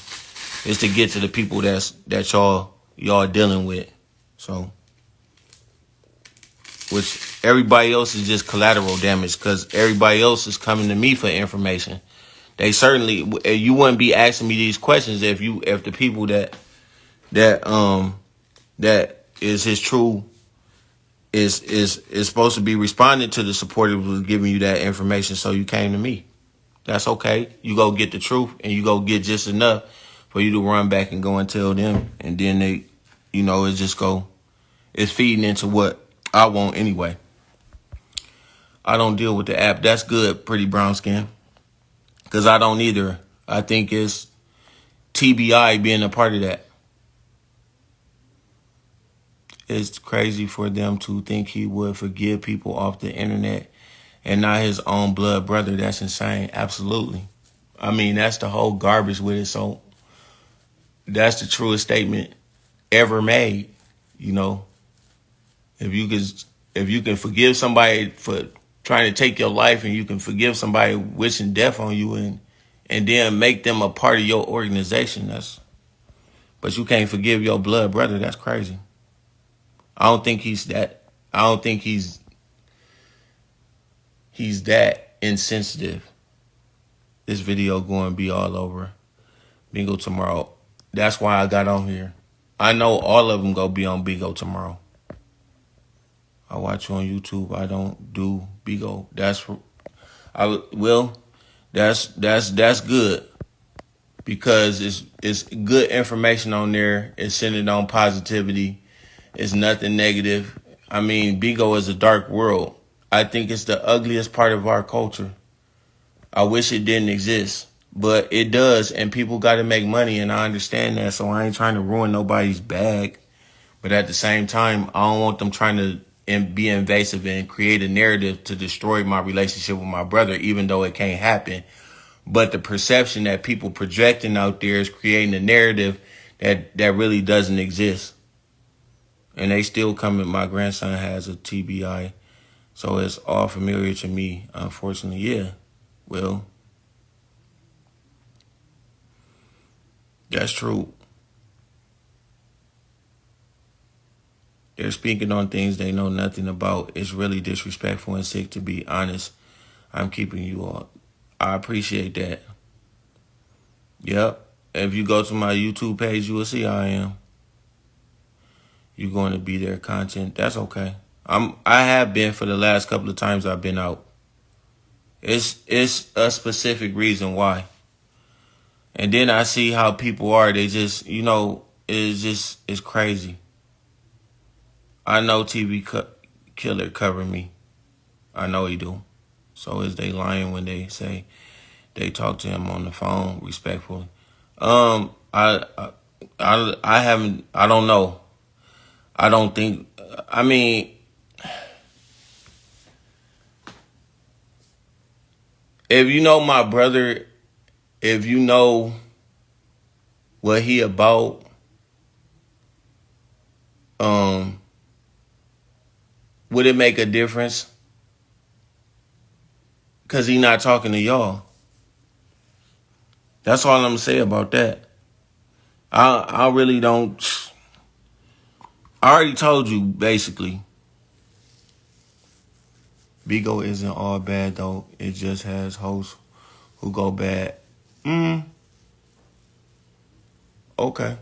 It's to get to the people that y'all dealing with. So, which everybody else is just collateral damage because everybody else is coming to me for information. They certainly, you wouldn't be asking me these questions if the people that is his true is supposed to be responding to the supporters was giving you that information. So you came to me. That's okay. You go get the truth and you go get just enough for you to run back and go and tell them. And then they, it's feeding into what I want anyway. I don't deal with the app. That's good, pretty brown skin. Because I don't either. I think it's TBI being a part of that. It's crazy for them to think he would forgive people off the internet and not his own blood brother. That's insane. Absolutely. I mean, that's the whole garbage with it. So that's the truest statement ever made. If you can forgive somebody for trying to take your life, and you can forgive somebody wishing death on you, and then make them a part of your organization, but you can't forgive your blood brother. That's crazy. I don't think he's that. I don't think he's that insensitive. This video going to be all over Bingo tomorrow. That's why I got on here. I know all of them go be on Bingo tomorrow. I watch you on YouTube. I don't do Bigo. That's good because it's good information on there. It's centered on positivity. It's nothing negative. I mean, Bigo is a dark world. I think it's the ugliest part of our culture. I wish it didn't exist, but it does, and people got to make money, and I understand that. So I ain't trying to ruin nobody's bag, but at the same time, I don't want them trying to be invasive and create a narrative to destroy my relationship with my brother, even though it can't happen. But the perception that people projecting out there is creating a narrative that really doesn't exist. And they still coming. My grandson has a TBI, so it's all familiar to me, unfortunately. Yeah, well, that's true. They're speaking on things they know nothing about. It's really disrespectful and sick, to be honest. I'm keeping you all. I appreciate that. Yep. If you go to my YouTube page, you will see I am. You're going to be there, content. That's okay. I have been for the last couple of times I've been out. It's a specific reason why. And then I see how people are. They just, it's crazy. I know TV killer cover me. I know he do. So is they lying when they say they talk to him on the phone respectfully? I haven't. I don't know. I don't think. I mean, if you know my brother, if you know what he about, would it make a difference? Because he not talking to y'all. That's all I'm going to say about that. I really don't. I already told you, basically. Bigo isn't all bad, though. It just has hosts who go bad. Okay.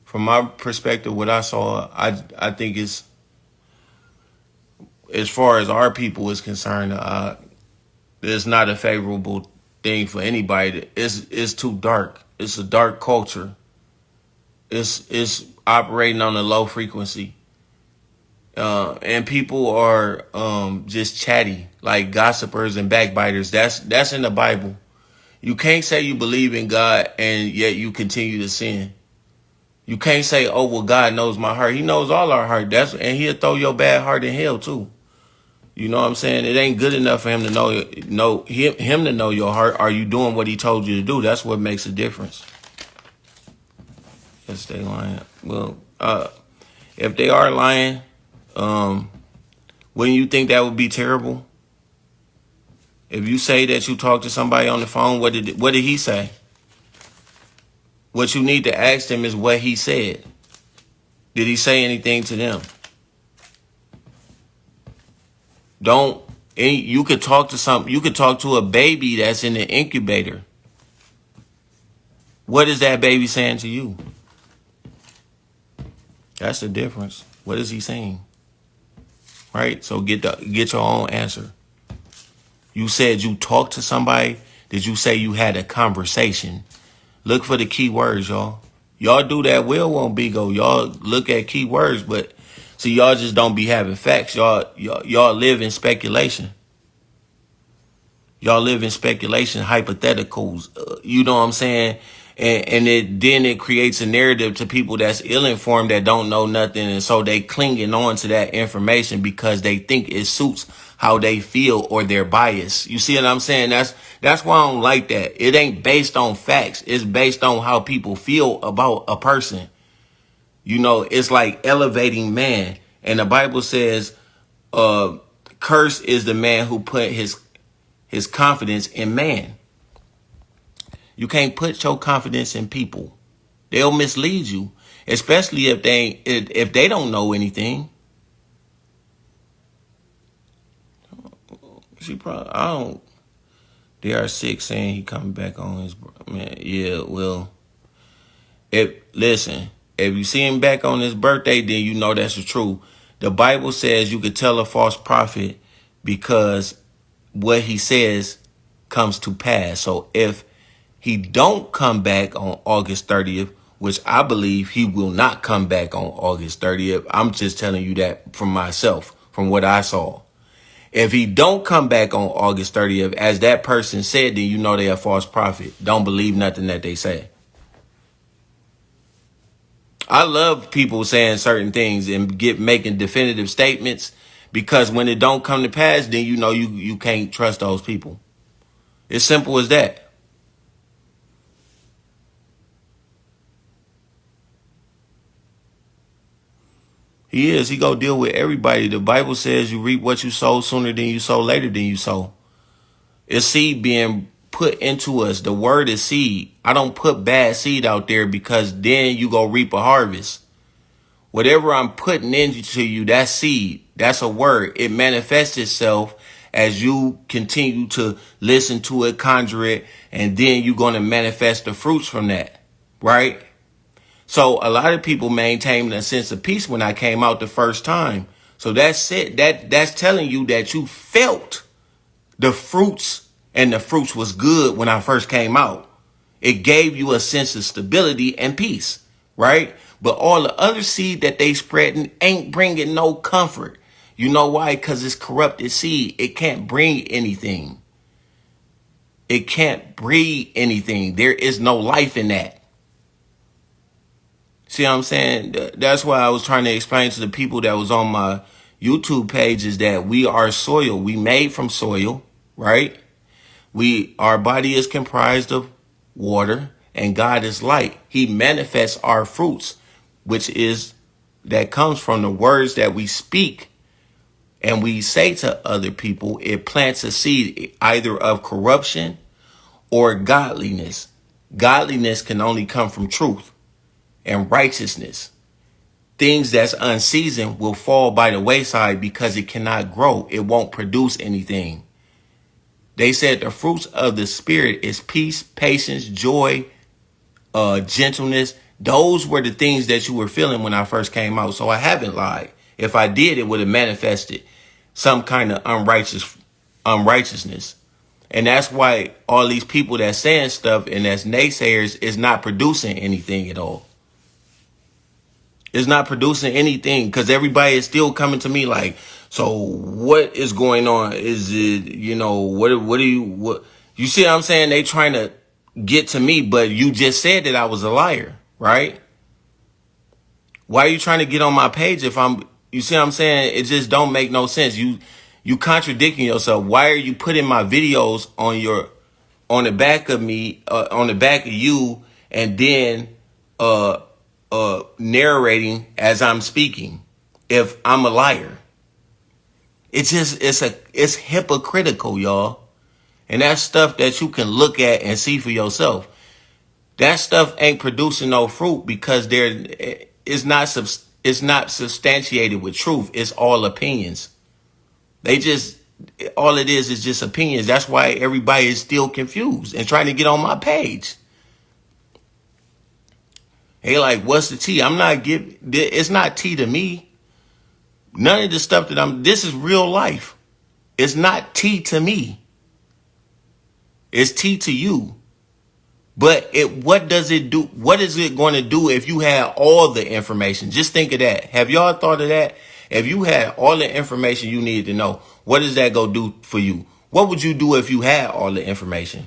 From my perspective, what I saw, I think it's, as far as our people is concerned, it's not a favorable thing for anybody. It's too dark. It's a dark culture. It's operating on a low frequency. And people are just chatty, like gossipers and backbiters. That's in the Bible. You can't say you believe in God and yet you continue to sin. You can't say, oh, well, God knows my heart. He knows all our heart. And he'll throw your bad heart in hell too. You know what I'm saying? It ain't good enough for him to know him to know your heart. Are you doing what he told you to do? That's what makes a difference. Yes, they lying. Well, if they are lying, Wouldn't you think that would be terrible? If you say that you talked to somebody on the phone, what did he say? What you need to ask them is what he said. Did he say anything to them? You could talk to a baby that's in the incubator. What is that baby saying to you? That's the difference. What is he saying? Right? So get your own answer. You said you talked to somebody. Did you say you had a conversation? Look for the key words, y'all. Y'all do that Will on Bigo. Y'all look at key words, but see, y'all just don't be having facts. Y'all live in speculation. Y'all live in speculation, hypotheticals. You know what I'm saying? And it creates a narrative to people that's ill-informed, that don't know nothing. And so they clinging on to that information because they think it suits how they feel or their bias. You see what I'm saying? That's why I don't like that. It ain't based on facts. It's based on how people feel about a person. You know, it's like elevating man. And the Bible says, curse is the man who put his confidence in man. You can't put your confidence in people. They'll mislead you, especially if they don't know anything. I don't. DR6 saying he coming back on his man. Yeah, well, if you see him back on his birthday, then you know that's the truth. The Bible says you could tell a false prophet because what he says comes to pass. So if he don't come back on August 30th, which I believe he will not come back on August 30th. I'm just telling you that from myself, from what I saw. If he don't come back on August 30th, as that person said, then you know they're a false prophet. Don't believe nothing that they say. I love people saying certain things and making definitive statements, because when it don't come to pass, then you know you can't trust those people. It's simple as that. He gonna deal with everybody. The Bible says you reap what you sow, sooner than you sow, later than you sow. It's seed being put into us. The word is seed. I don't put bad seed out there because then you go reap a harvest. Whatever I'm putting into you, that's seed. That's a word. It manifests itself as you continue to listen to it, conjure it, and then you're going to manifest the fruits from that, right? So a lot of people maintained a sense of peace when I came out the first time. So that's it. That's telling you that you felt the fruits, and the fruits was good when I first came out. It gave you a sense of stability and peace, right? But all the other seed that they spreading ain't bringing no comfort. You know why? Because it's corrupted seed. It can't bring anything. It can't breed anything. There is no life in that. See what I'm saying? That's why I was trying to explain to the people that was on my YouTube page is that we are soil. We made from soil, right? Our body is comprised of water, and God is light. He manifests our fruits, that comes from the words that we speak and we say to other people. It plants a seed either of corruption or godliness. Godliness can only come from truth and righteousness. Things that's unseasoned will fall by the wayside because it cannot grow. It won't produce anything. They said the fruits of the Spirit is peace, patience, joy, gentleness. Those were the things that you were feeling when I first came out. So I haven't lied. If I did, it would have manifested some kind of unrighteousness. And that's why all these people that's saying stuff and that's naysayers is not producing anything at all. It's not producing anything because everybody is still coming to me like, so what is going on? Is it, what you see what I'm saying? They trying to get to me, but you just said that I was a liar, right? Why are you trying to get on my page you see what I'm saying? It just don't make no sense. You contradicting yourself. Why are you putting my videos on the back of me, on the back of you, and then, narrating as I'm speaking if I'm a liar? it's hypocritical, y'all. And that's stuff that you can look at and see for yourself. That stuff ain't producing no fruit because it's not substantiated with truth. It's all opinions. All it is just opinions. That's why everybody is still confused and trying to get on my page. Hey, like, what's the tea? It's not tea to me. None of the stuff this is real life. It's not tea to me. It's tea to you. But what does it do? What is it going to do if you had all the information? Just think of that. Have y'all thought of that? If you had all the information you needed to know, what does that go do for you? What would you do if you had all the information?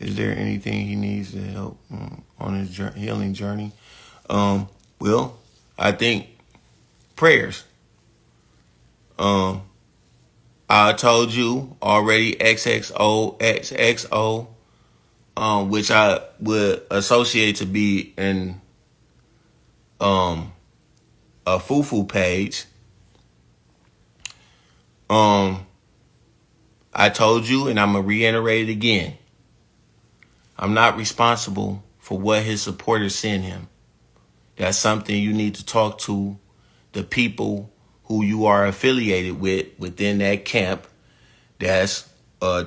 Is there anything he needs to help on his healing journey? Well, I think prayers. I told you already XXO, which I would associate to be a foo-foo page. I told you, and I'm gonna reiterate it again. I'm not responsible for what his supporters send him. That's something you need to talk to the people who you are affiliated with within that camp that's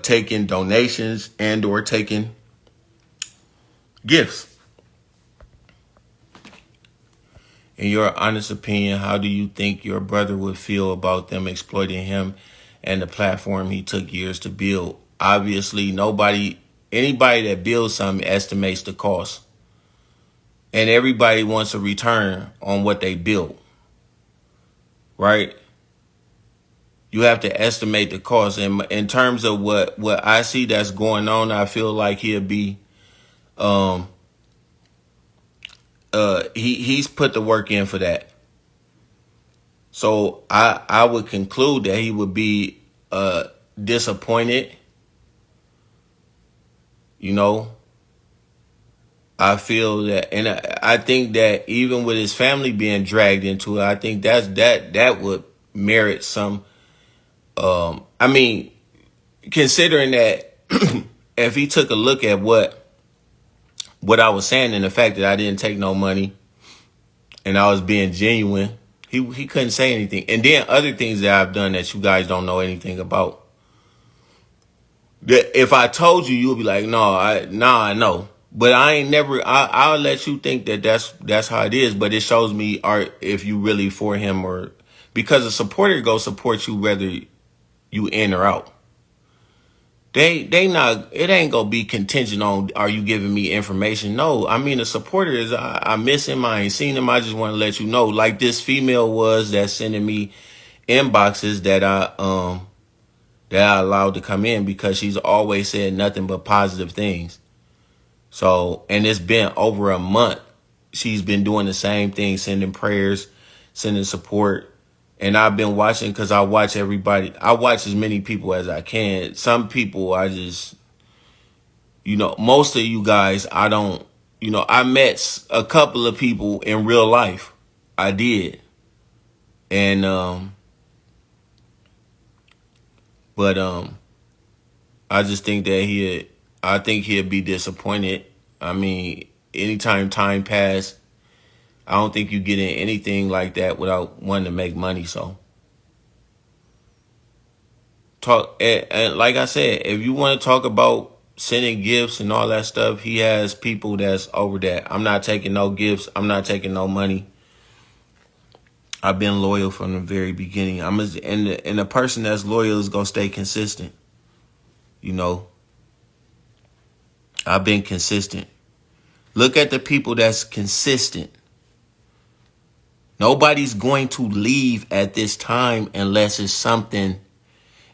taking donations and or taking gifts. In your honest opinion, how do you think your brother would feel about them exploiting him and the platform he took years to build? Obviously, anybody that builds something estimates the cost. And everybody wants a return on what they built. Right? You have to estimate the cost. And in terms of what I see that's going on, I feel like he'll be he's put the work in for that. So I would conclude that he would be disappointed. You know, I feel that, and I think that even with his family being dragged into it, I think that would merit some. I mean, considering that if he took a look at what I was saying and the fact that I didn't take no money and I was being genuine, he couldn't say anything. And then other things that I've done that you guys don't know anything about. If I told you, you'll be like, no, I know. But I ain't never. I'll let you think that that's how it is. But it shows me if you really for him, or because a supporter go support you whether you in or out. They not. It ain't gonna be contingent on are you giving me information. No, I mean a supporter is I miss him. I ain't seen him. I just want to let you know. Like this female was that's sending me inboxes that I allowed to come in because she's always said nothing but positive things. So, and it's been over a month. She's been doing the same thing, sending prayers, sending support. And I've been watching because I watch everybody. I watch as many people as I can. Some people I just, most of you guys, I don't, I met a couple of people in real life. I did. And, but I just think that he'd be disappointed. I meing, anytime time pass, I don't think you get in anything like that without wanting to make money. So talk, and like I said, if you want to talk about sending gifts and all that stuff, he has people that's over that. I'm not taking no gifts. I'm not taking no money. I've been loyal from the very beginning. And the person that's loyal is gonna stay consistent. I've been consistent. Look at the people that's consistent. Nobody's going to leave at this time unless it's something.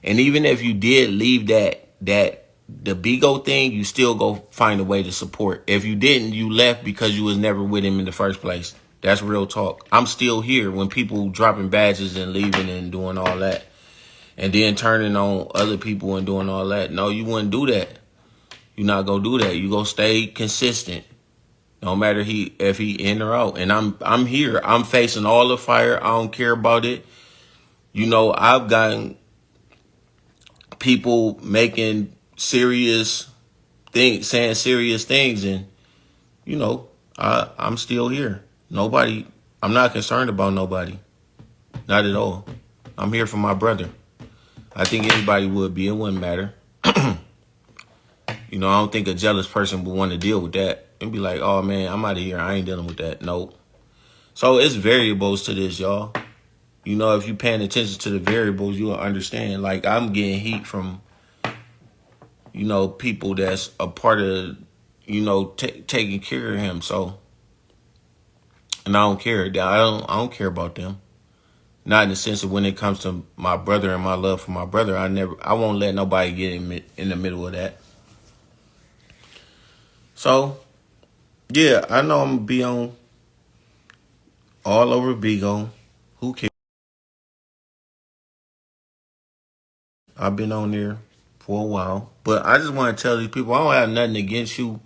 And even if you did leave the Bigo thing, you still go find a way to support. If you didn't, you left because you was never with him in the first place. That's real talk. I'm still here when people dropping badges and leaving and doing all that. and then turning on other people and doing all that. No, you wouldn't do that. You're not gonna do that. You gonna stay consistent, no matter if he in or out. And I'm here. I'm facing all the fire. I don't care about it. I've gotten people making serious things, saying serious things, and I'm still here. I'm not concerned about nobody. Not at all. I'm here for my brother. I think anybody would be. It wouldn't matter. I don't think a jealous person would want to deal with that and be like, oh man, I'm out of here. I ain't dealing with that. Nope. So it's variables to this, y'all. If you're paying attention to the variables, you'll understand. Like, I'm getting heat from, people that's a part of, taking care of him. So, and I don't care. I don't care about them. Not in the sense of when it comes to my brother and my love for my brother. I won't let nobody get in the middle of that. So, yeah, I know I'm gonna be on all over Bigo. Who cares? I've been on there for a while, but I just want to tell these people I don't have nothing against you.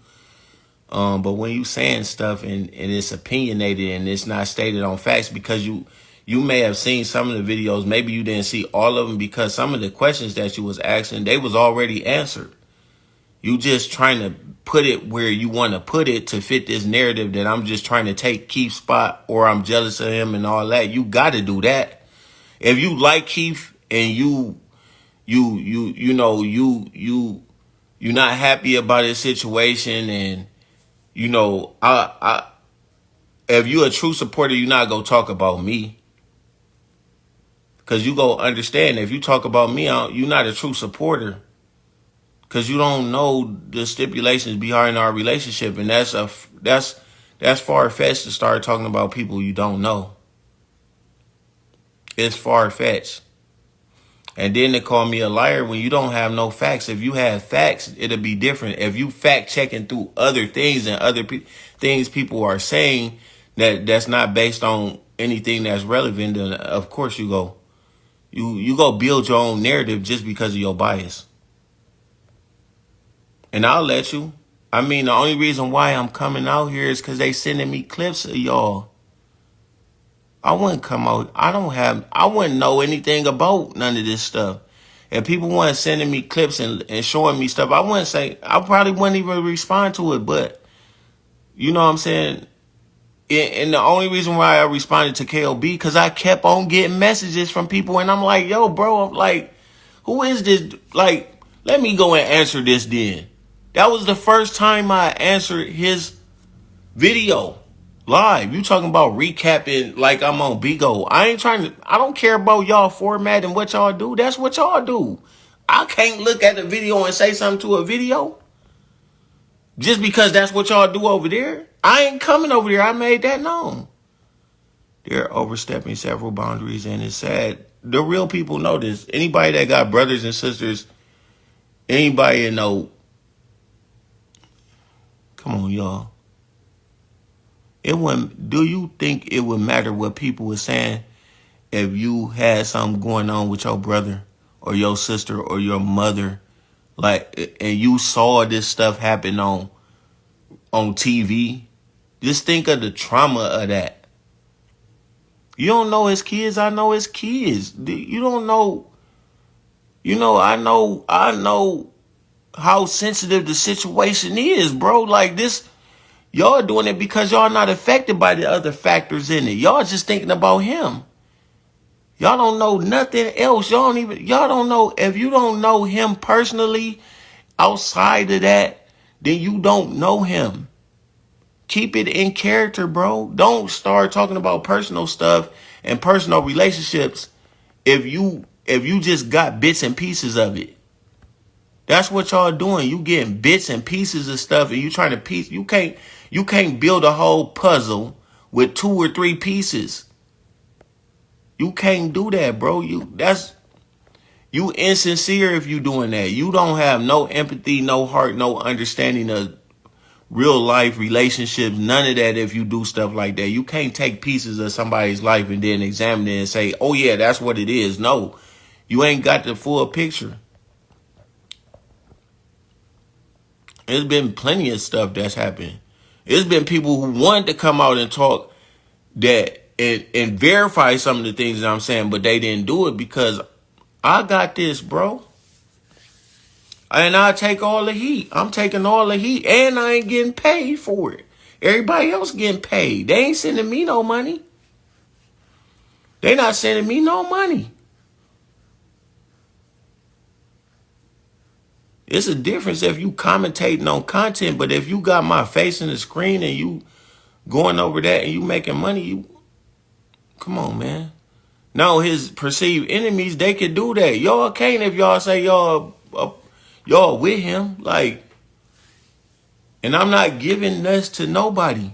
But when you saying stuff and it's opinionated and it's not stated on facts, because you may have seen some of the videos, maybe you didn't see all of them, because some of the questions that you was asking, they was already answered. You just trying to put it where you want to put it to fit this narrative that I'm just trying to take Keith's spot, or I'm jealous of him and all that. You got to do that. If you like Keith and you're not happy about his situation, and if you're a true supporter, you're not gonna talk about me, because you go understand, if you talk about me, you're not a true supporter, because you don't know the stipulations behind our relationship, and that's far-fetched to start talking about people you don't know. It's far-fetched. And then they call me a liar when you don't have no facts. If you have facts, it'll be different. If you fact checking through other things and other things people are saying that's not based on anything that's relevant, then of course you go build your own narrative just because of your bias. And I'll let you. I mean, the only reason why I'm coming out here is because they sending me clips of y'all. I wouldn't come out. I wouldn't know anything about none of this stuff. If people want sending me clips and showing me stuff, I probably wouldn't even respond to it. But you know what I'm saying? And the only reason why I responded to KOB, because I kept on getting messages from people, and I'm like, yo, bro, I'm like, who is this? Like, let me go and answer this then. That was the first time I answered his video. Live. You talking about recapping like I'm on Bigo. I don't care about y'all format and what y'all do. That's what y'all do. I can't look at the video and say something to a video just because that's what y'all do over there. I ain't coming over there. I made that known. They're overstepping several boundaries, and it's sad. The real people know this. Anybody that got brothers and sisters, anybody that know, come on, y'all. Do you think it would matter what people were saying if you had something going on with your brother or your sister or your mother, like, and you saw this stuff happen on TV? Just think of the trauma of that. You don't know his kids. I know his kids. You don't know. I know how sensitive the situation is, bro. Like this. Y'all doing it because y'all not affected by the other factors in it. Y'all just thinking about him. Y'all don't know nothing else. Y'all don't know. If you don't know him personally outside of that, then you don't know him. Keep it in character, bro. Don't start talking about personal stuff and personal relationships if you just got bits and pieces of it. That's what y'all doing. You getting bits and pieces of stuff, and you trying to piece. You can't build a whole puzzle with 2 or 3 pieces. You can't do that, bro. You insincere if you doing that. You don't have no empathy, no heart, no understanding of real life relationships. None of that. If you do stuff like that, you can't take pieces of somebody's life and then examine it and say, "Oh yeah, that's what it is." No, You ain't got the full picture. There's been plenty of stuff that's happened. There's been people who wanted to come out and talk that and verify some of the things that I'm saying, but they didn't do it because I got this, bro. And I take all the heat. I'm taking all the heat, and I ain't getting paid for it. Everybody else getting paid. They ain't sending me no money. They not sending me no money. It's a difference if you commentating on content, but if you got my face in the screen and you going over that and you making money, you come on, man. No, his perceived enemies, they could do that. Y'all can't if y'all say y'all with him. Like, and I'm not giving this to nobody.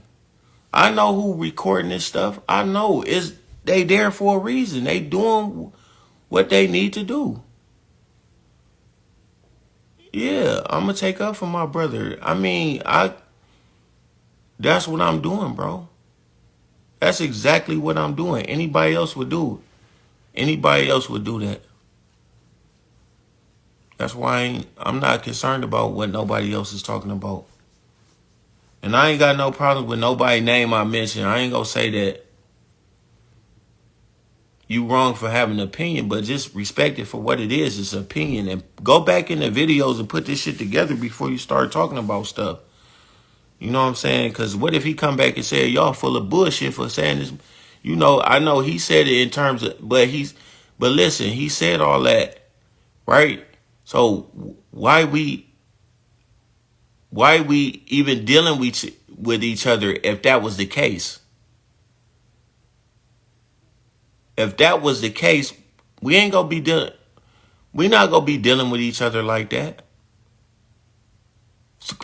I know who recording this stuff. I know they there for a reason. They doing what they need to do. Yeah, I'm gonna take up for my brother. I mean, that's what I'm doing, bro. That's exactly what I'm doing. Anybody else would do it. Anybody else would do that. That's why I'm not concerned about what nobody else is talking about. And I ain't got no problem with nobody name I mention. I ain't gonna say that you wrong for having an opinion, but just respect it for what it is. It's an opinion. And go back in the videos and put this shit together before you start talking about stuff. You know what I'm saying? Because what if he come back and say, y'all full of bullshit for saying this? You know, I know he said it in terms of, but listen, he said all that, right? So why we even dealing with each other if that was the case? If that was the case, we not gonna be dealing with each other like that.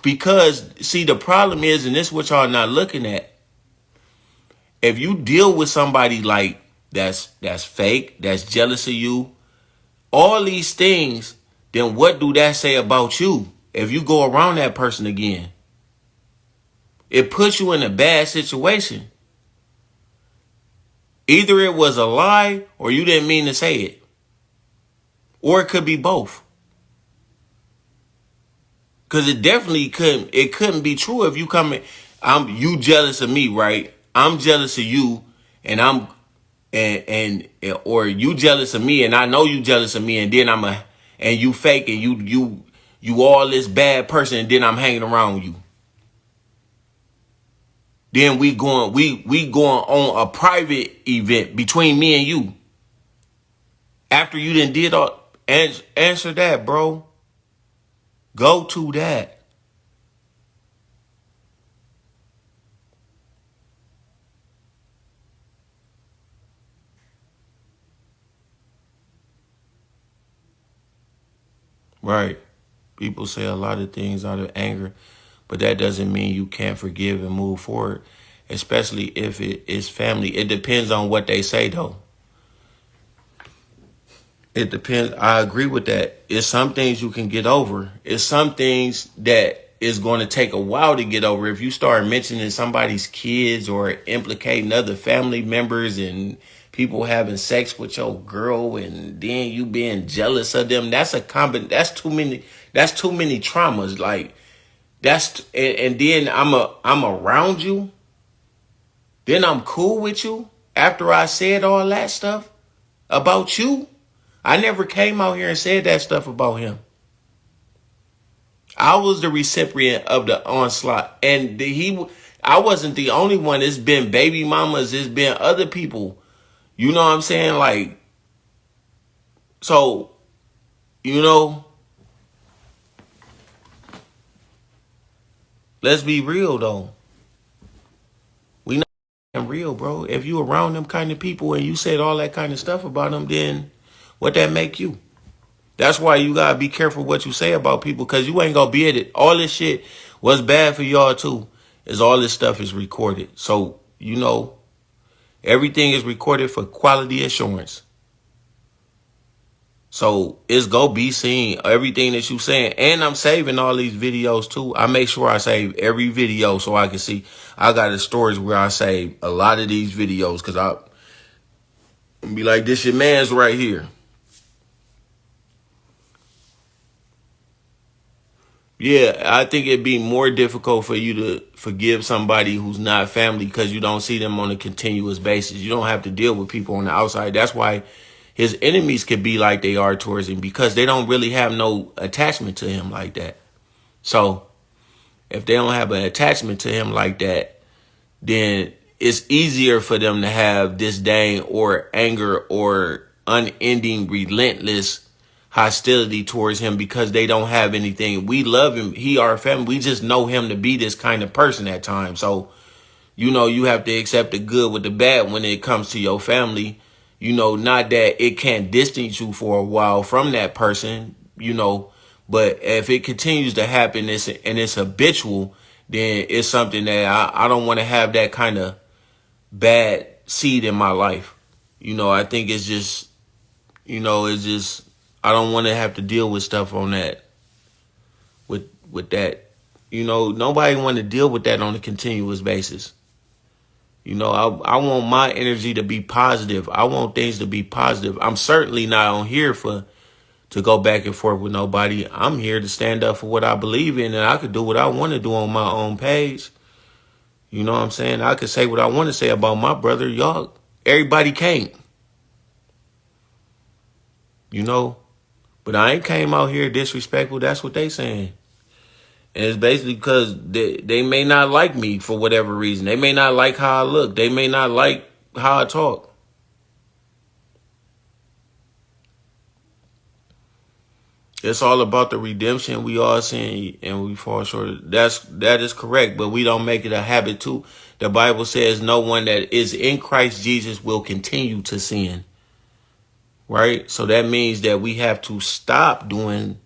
Because see, the problem is, and this is what y'all not looking at. If you deal with somebody like that's fake, that's jealous of you, all these things, then what do that say about you? If you go around that person again, it puts you in a bad situation. Either it was a lie or you didn't mean to say it. Or it could be both. Because it definitely couldn't be true if you you jealous of me, right? I'm jealous of you and or you jealous of me and I know you jealous of me and then and you fake and you all this bad person and then I'm hanging around you. Then we going on a private event between me and you. After you did all, answer that, bro. Go to that. Right. People say a lot of things out of anger, but that doesn't mean you can't forgive and move forward, especially if it is family. It depends on what they say, though. It depends. I agree with that. It's some things you can get over. It's some things that is going to take a while to get over. If you start mentioning somebody's kids or implicating other family members and people having sex with your girl and then you being jealous of them, that's too many traumas. Like and then I'm around you. Then I'm cool with you after I said all that stuff about you. I never came out here and said that stuff about him. I was the recipient of the onslaught. And I wasn't the only one. It's been baby mamas. It's been other people. You know what I'm saying? Like, so, let's be real, though. We not real, bro. If you around them kind of people and you said all that kind of stuff about them, then what that make you? That's why you gotta be careful what you say about people, because you ain't gonna be at it. All this shit was bad for y'all too, is all this stuff is recorded. So, everything is recorded for quality assurance. So it's gonna be seen, everything that you saying. And I'm saving all these videos too. I make sure I save every video so I can see. I got the stories where I save a lot of these videos because I be like, this your man's right here. Yeah, I think it'd be more difficult for you to forgive somebody who's not family because you don't see them on a continuous basis. You don't have to deal with people on the outside. That's why his enemies could be like they are towards him, because they don't really have no attachment to him like that. So if they don't have an attachment to him like that, then it's easier for them to have disdain or anger or unending, relentless hostility towards him because they don't have anything. We love him. He our family. We just know him to be this kind of person at times. So, you have to accept the good with the bad when it comes to your family. Not that it can't distance you for a while from that person, but if it continues to happen and it's habitual, then it's something that I don't want to have that kind of bad seed in my life. I think I don't want to have to deal with stuff on that, with that. Nobody want to deal with that on a continuous basis. I want my energy to be positive. I want things to be positive. I'm certainly not on here to go back and forth with nobody. I'm here to stand up for what I believe in, and I could do what I want to do on my own page. You know what I'm saying? I could say what I want to say about my brother. Y'all, everybody can't. But I ain't came out here disrespectful. That's what they saying. And it's basically because they may not like me for whatever reason. They may not like how I look. They may not like how I talk. It's all about the redemption. We all sin and we fall short. That is correct, but we don't make it a habit too. The Bible says no one that is in Christ Jesus will continue to sin. Right? So that means that we have to stop doing.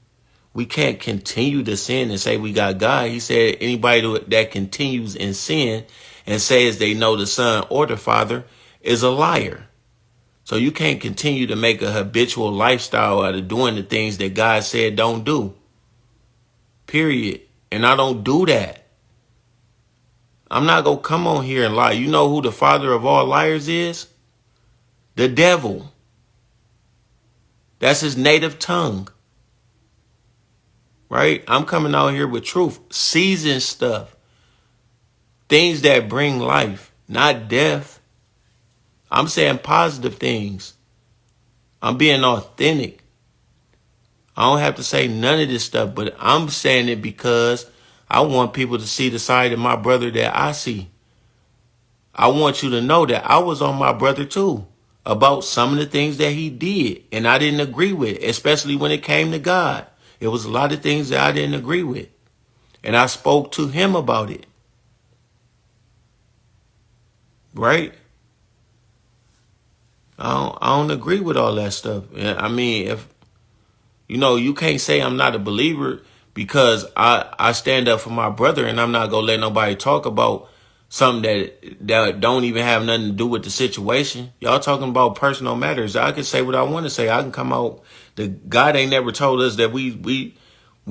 We can't continue to sin and say we got God. He said anybody that continues in sin and says they know the Son or the Father is a liar. So you can't continue to make a habitual lifestyle out of doing the things that God said don't do. Period. And I don't do that. I'm not going to come on here and lie. You know who the father of all liars is? The devil. That's his native tongue. Right? I'm coming out here with truth. Seasoned stuff. Things that bring life, not death. I'm saying positive things. I'm being authentic. I don't have to say none of this stuff, but I'm saying it because I want people to see the side of my brother that I see. I want you to know that I was on my brother too about some of the things that he did and I didn't agree with, especially when it came to God. It was a lot of things that I didn't agree with. And I spoke to him about it. Right? I don't agree with all that stuff. I mean, if you can't say I'm not a believer because I stand up for my brother and I'm not gonna let nobody talk about something that don't even have nothing to do with the situation. Y'all talking about personal matters. I can say what I want to say. I can come out. The God ain't never told us that we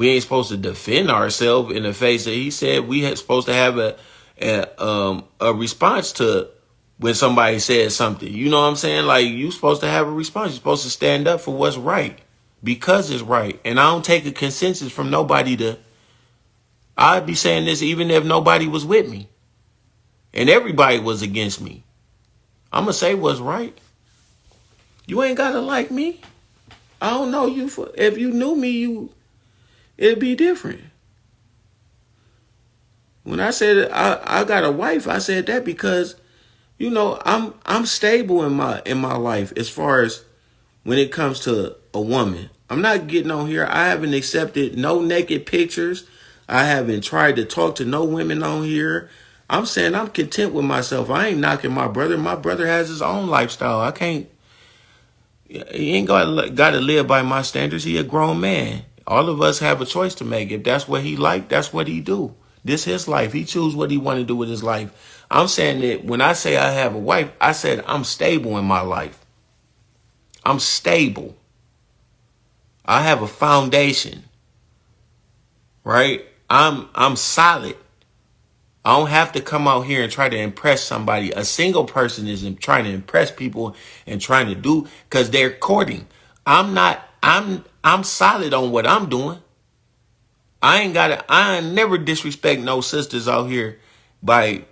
ain't supposed to defend ourselves in the face that he said we had supposed to have a response to when somebody says something. You know what I'm saying? Like, you supposed to have a response. You're supposed to stand up for what's right because it's right. And I don't take a consensus from nobody I'd be saying this even if nobody was with me and everybody was against me. I'm going to say what's right. You ain't got to like me. I don't know you. If you knew me, it'd be different. When I said I got a wife, I said that because I'm stable in my life as far as when it comes to a woman. I'm not getting on here. I haven't accepted no naked pictures. I haven't tried to talk to no women on here. I'm saying I'm content with myself. I ain't knocking my brother. My brother has his own lifestyle. He ain't got to live by my standards. He a grown man. All of us have a choice to make. If that's what he like, that's what he do. This his life. He choose what he want to do with his life. I'm saying that when I say I have a wife, I said I'm stable in my life. I'm stable. I have a foundation. Right? I'm solid. I don't have to come out here and try to impress somebody. A single person isn't trying to impress people and trying to do because they're courting. I'm solid on what I'm doing. I never disrespect no sisters out here by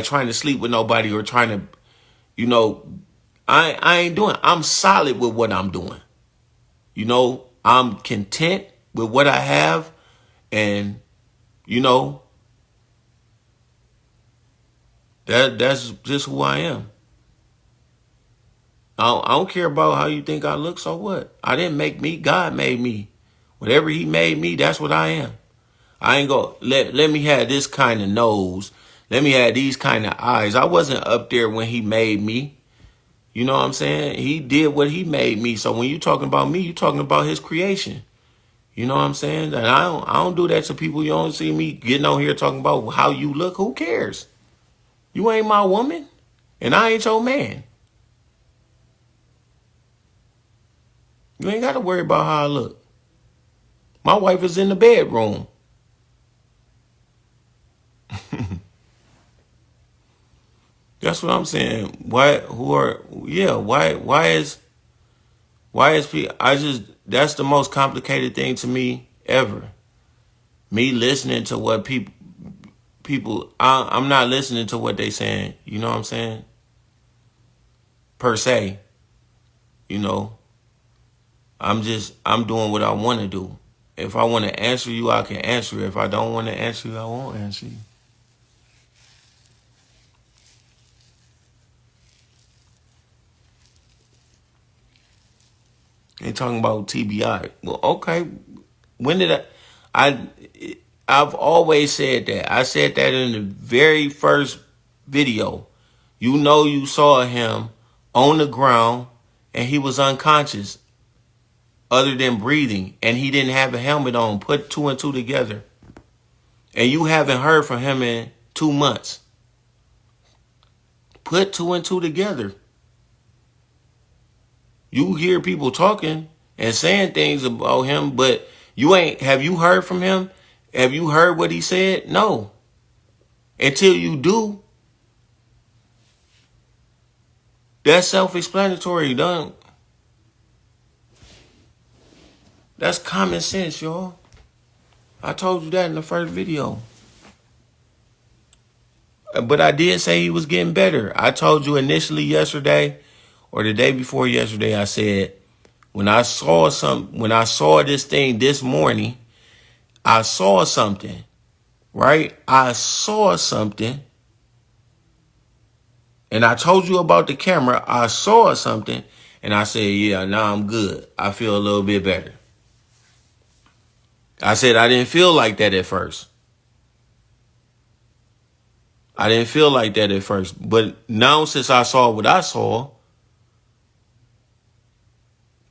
trying to sleep with nobody or trying to, you know, I ain't doing. I'm solid with what I'm doing. You know, I'm content with what I have, and you know, that's just who I am. I don't care about how you think I look, so what? I didn't make me, God made me. Whatever he made me, that's what I am. I ain't go let me have this kind of nose. Let me have these kind of eyes. I wasn't up there when he made me. You know what I'm saying? He did what he made me. So when you talking about me, you talking about his creation. You know what I'm saying? And I don't do that to people. You don't see me getting on here talking about how you look. Who cares? You ain't my woman, and I ain't your man. You ain't got to worry about how I look. My wife is in the bedroom. That's what I'm saying. Why is people, that's the most complicated thing to me ever. Me listening to what I'm not listening to what they saying, you know what I'm saying? Per se, you know, I'm doing what I want to do. If I want to answer you, I can answer you. If I don't want to answer you, I won't answer you. They talking about TBI. Well, okay. When did I've always said that. I said that in the very first video. You know, you saw him on the ground and he was unconscious other than breathing, and he didn't have a helmet on. Put two and two together. And you haven't heard from him in 2 months. Put two and two together. You hear people talking and saying things about him, but have you heard from him? Have you heard what he said? No. Until you do, that's self-explanatory, done. That's common sense, y'all. I told you that in the first video. But I did say he was getting better. I told you initially yesterday or the day before yesterday, I said, when I saw this thing this morning, I saw something, right? I saw something. And I told you about the camera. I saw something. And I said, yeah, now I'm good. I feel a little bit better. I said I didn't feel like that at first. I didn't feel like that at first. But now since I saw what I saw,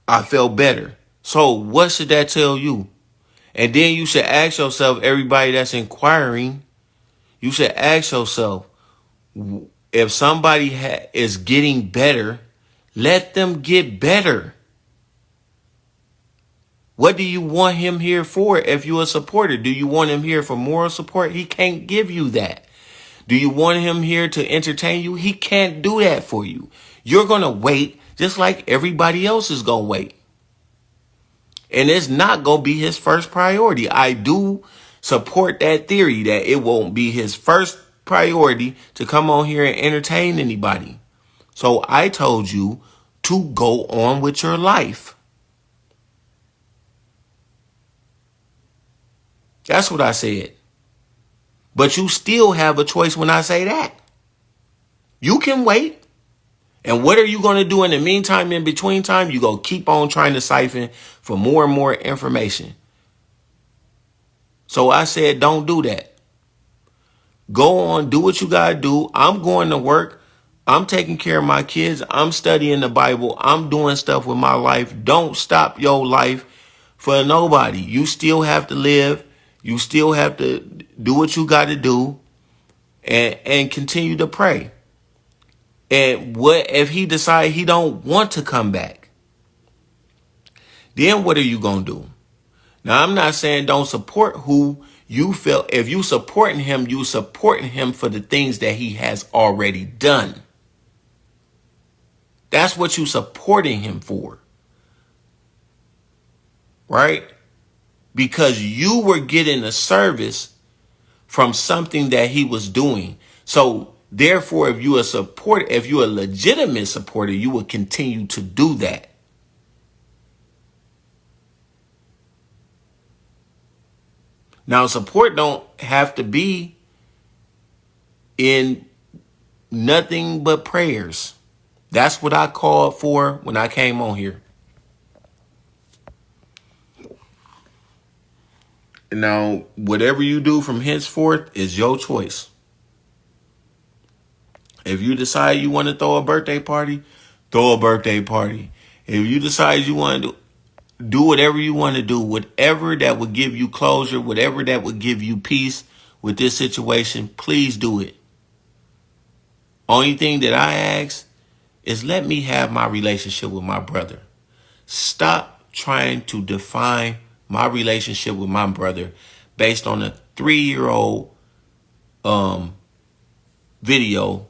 I felt better. So what should that tell you? And then you should ask yourself, everybody that's inquiring, you should ask yourself, if somebody is getting better, let them get better. What do you want him here for if you're a supporter? Do you want him here for moral support? He can't give you that. Do you want him here to entertain you? He can't do that for you. You're going to wait just like everybody else is going to wait. And it's not going to be his first priority. I do support that theory that it won't be his first priority to come on here and entertain anybody. So I told you to go on with your life. That's what I said. But you still have a choice when I say that. You can wait. And what are you going to do in the meantime, in between time? You go keep on trying to siphon for more and more information. So I said, don't do that. Go on, do what you got to do. I'm going to work. I'm taking care of my kids. I'm studying the Bible. I'm doing stuff with my life. Don't stop your life for nobody. You still have to live. You still have to do what you got to do and continue to pray. And what if he decide he don't want to come back? Then what are you going to do? Now, I'm not saying don't support who you feel. If you supporting him for the things that he has already done. That's what you supporting him for. Right? because you were getting a service from something that he was doing. So therefore, if you're a legitimate supporter, you will continue to do that. Now, support don't have to be in nothing but prayers. That's what I called for when I came on here. Now, whatever you do from henceforth is your choice. If you decide you want to throw a birthday party, throw a birthday party. If you decide you want to do whatever you want to do, whatever that would give you closure, whatever that would give you peace with this situation, please do it. Only thing that I ask is let me have my relationship with my brother. Stop trying to define my relationship with my brother based on a 3-year-old video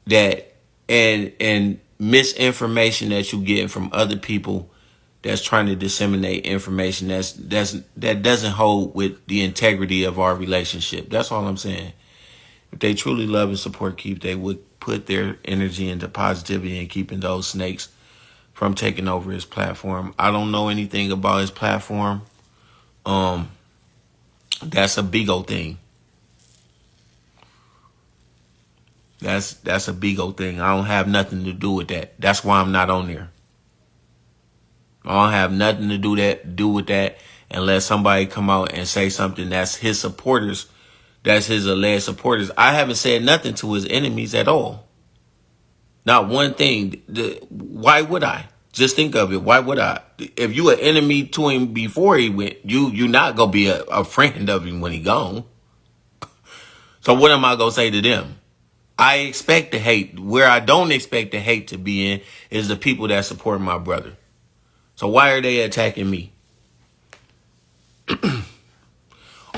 that and misinformation that you get from other people that's trying to disseminate information that doesn't hold with the integrity of our relationship. That's all I'm saying. If they truly love and support Keith, they would put their energy into positivity and keeping those snakes from taking over his platform. I don't know anything about his platform. That's a bigo thing. That's a bigo thing. I don't have nothing to do with that. That's why I'm not on there. I don't have nothing to do with that unless somebody come out and say something that's his supporters, that's his alleged supporters. I haven't said nothing to his enemies at all. Not one thing. Why would I? Just think of it. Why would I? If you an enemy to him before he went, you not gonna be a friend of him when he gone. So what am I gonna say to them? I expect the hate. Where I don't expect the hate to be in is the people that support my brother. So why are they attacking me?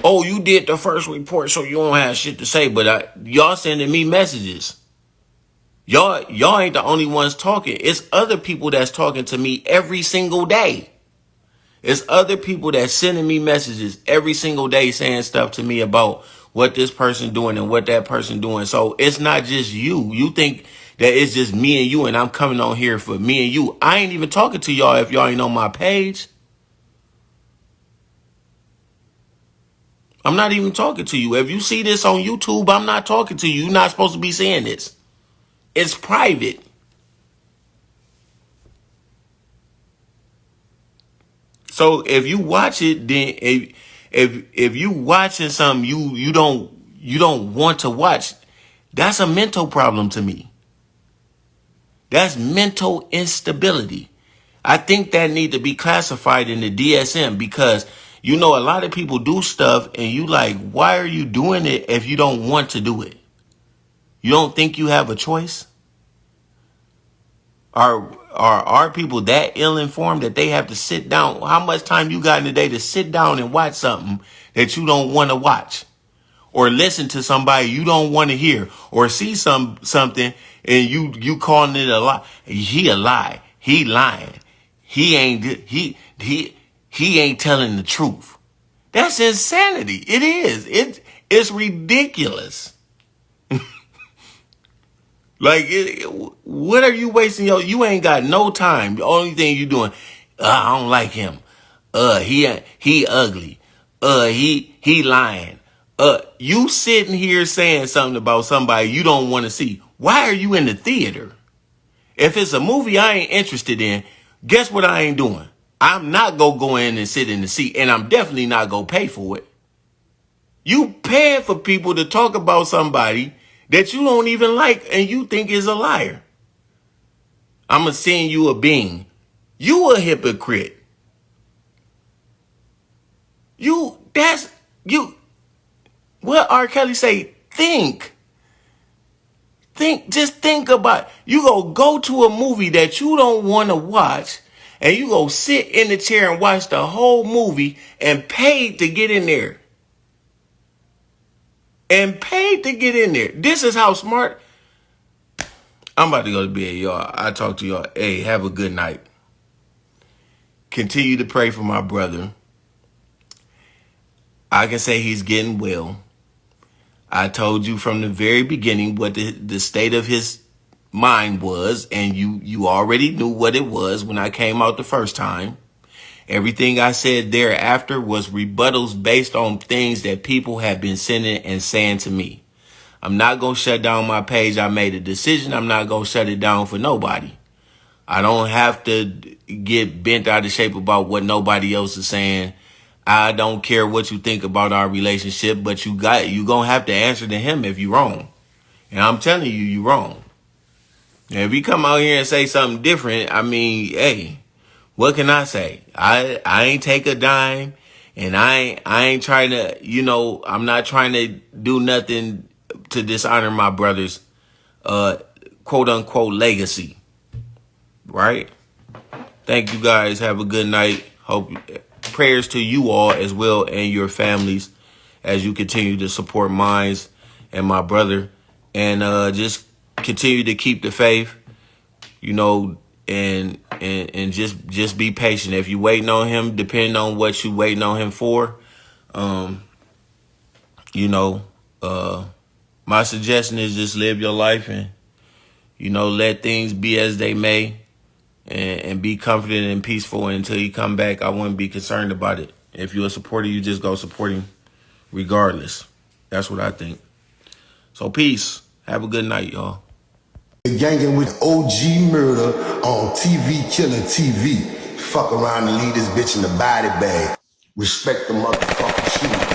Oh, you did the first report, so you don't have shit to say. But y'all sending me messages. Y'all ain't the only ones talking. It's other people that's talking to me every single day. It's other people that's sending me messages every single day saying stuff to me about what this person doing and what that person doing. So it's not just you. You think that it's just me and you and I'm coming on here for me and you. I ain't even talking to y'all if y'all ain't on my page. I'm not even talking to you. If you see this on YouTube, I'm not talking to you. You're not supposed to be saying this. It's private. So if you watch it, then if you watching something you don't want to watch, that's a mental problem to me. That's mental instability. I think that need to be classified in the DSM because a lot of people do stuff and you like, why are you doing it if you don't want to do it? You don't think you have a choice? Are people that ill-informed that they have to sit down? How much time you got in a day to sit down and watch something that you don't want to watch? Or listen to somebody you don't want to hear? Or see something and you calling it a lie? He a lie. He lying. He ain't telling the truth. That's insanity. It is. It's ridiculous. Like, what are you wasting you ain't got no time. The only thing you doing, I don't like him. He ugly. He lying. You sitting here saying something about somebody you don't want to see. Why are you in the theater? If it's a movie I ain't interested in, guess what I ain't doing? I'm not gonna go in and sit in the seat, and I'm definitely not gonna pay for it. You paying for people to talk about somebody that you don't even like and you think is a liar. I'm going to send you a bean. You a hypocrite. What R. Kelly say? Think, just think about it. You go to a movie that you don't want to watch and you go sit in the chair and watch the whole movie and paid to get in there. This is how smart. I'm about to go to bed, y'all. I talk to y'all. Hey, have a good night. Continue to pray for my brother. I can say he's getting well. I told you from the very beginning what the state of his mind was, and you already knew what it was when I came out the first time. Everything I said thereafter was rebuttals based on things that people have been sending and saying to me. I'm not going to shut down my page. I made a decision. I'm not going to shut it down for nobody. I don't have to get bent out of shape about what nobody else is saying. I don't care what you think about our relationship, but you gonna have to answer to him if you're wrong. And I'm telling you, you're wrong. And if you come out here and say something different, I mean, hey, what can I say? I ain't take a dime, and I ain't trying to, I'm not trying to do nothing to dishonor my brother's quote unquote legacy. Right? Thank you guys. Have a good night. Hope prayers to you all as well and your families as you continue to support mine and my brother, and just continue to keep the faith, and just be patient. If you waiting on him, depending on what you waiting on him for, my suggestion is just live your life and let things be as they may. And be confident and peaceful until you come back. I wouldn't be concerned about it. If you're a supporter, you just go support him regardless. That's what I think. So peace. Have a good night, y'all. Ganging with OG murder on TV, Killer TV. Fuck around and leave this bitch in the body bag. Respect the motherfucking shooter.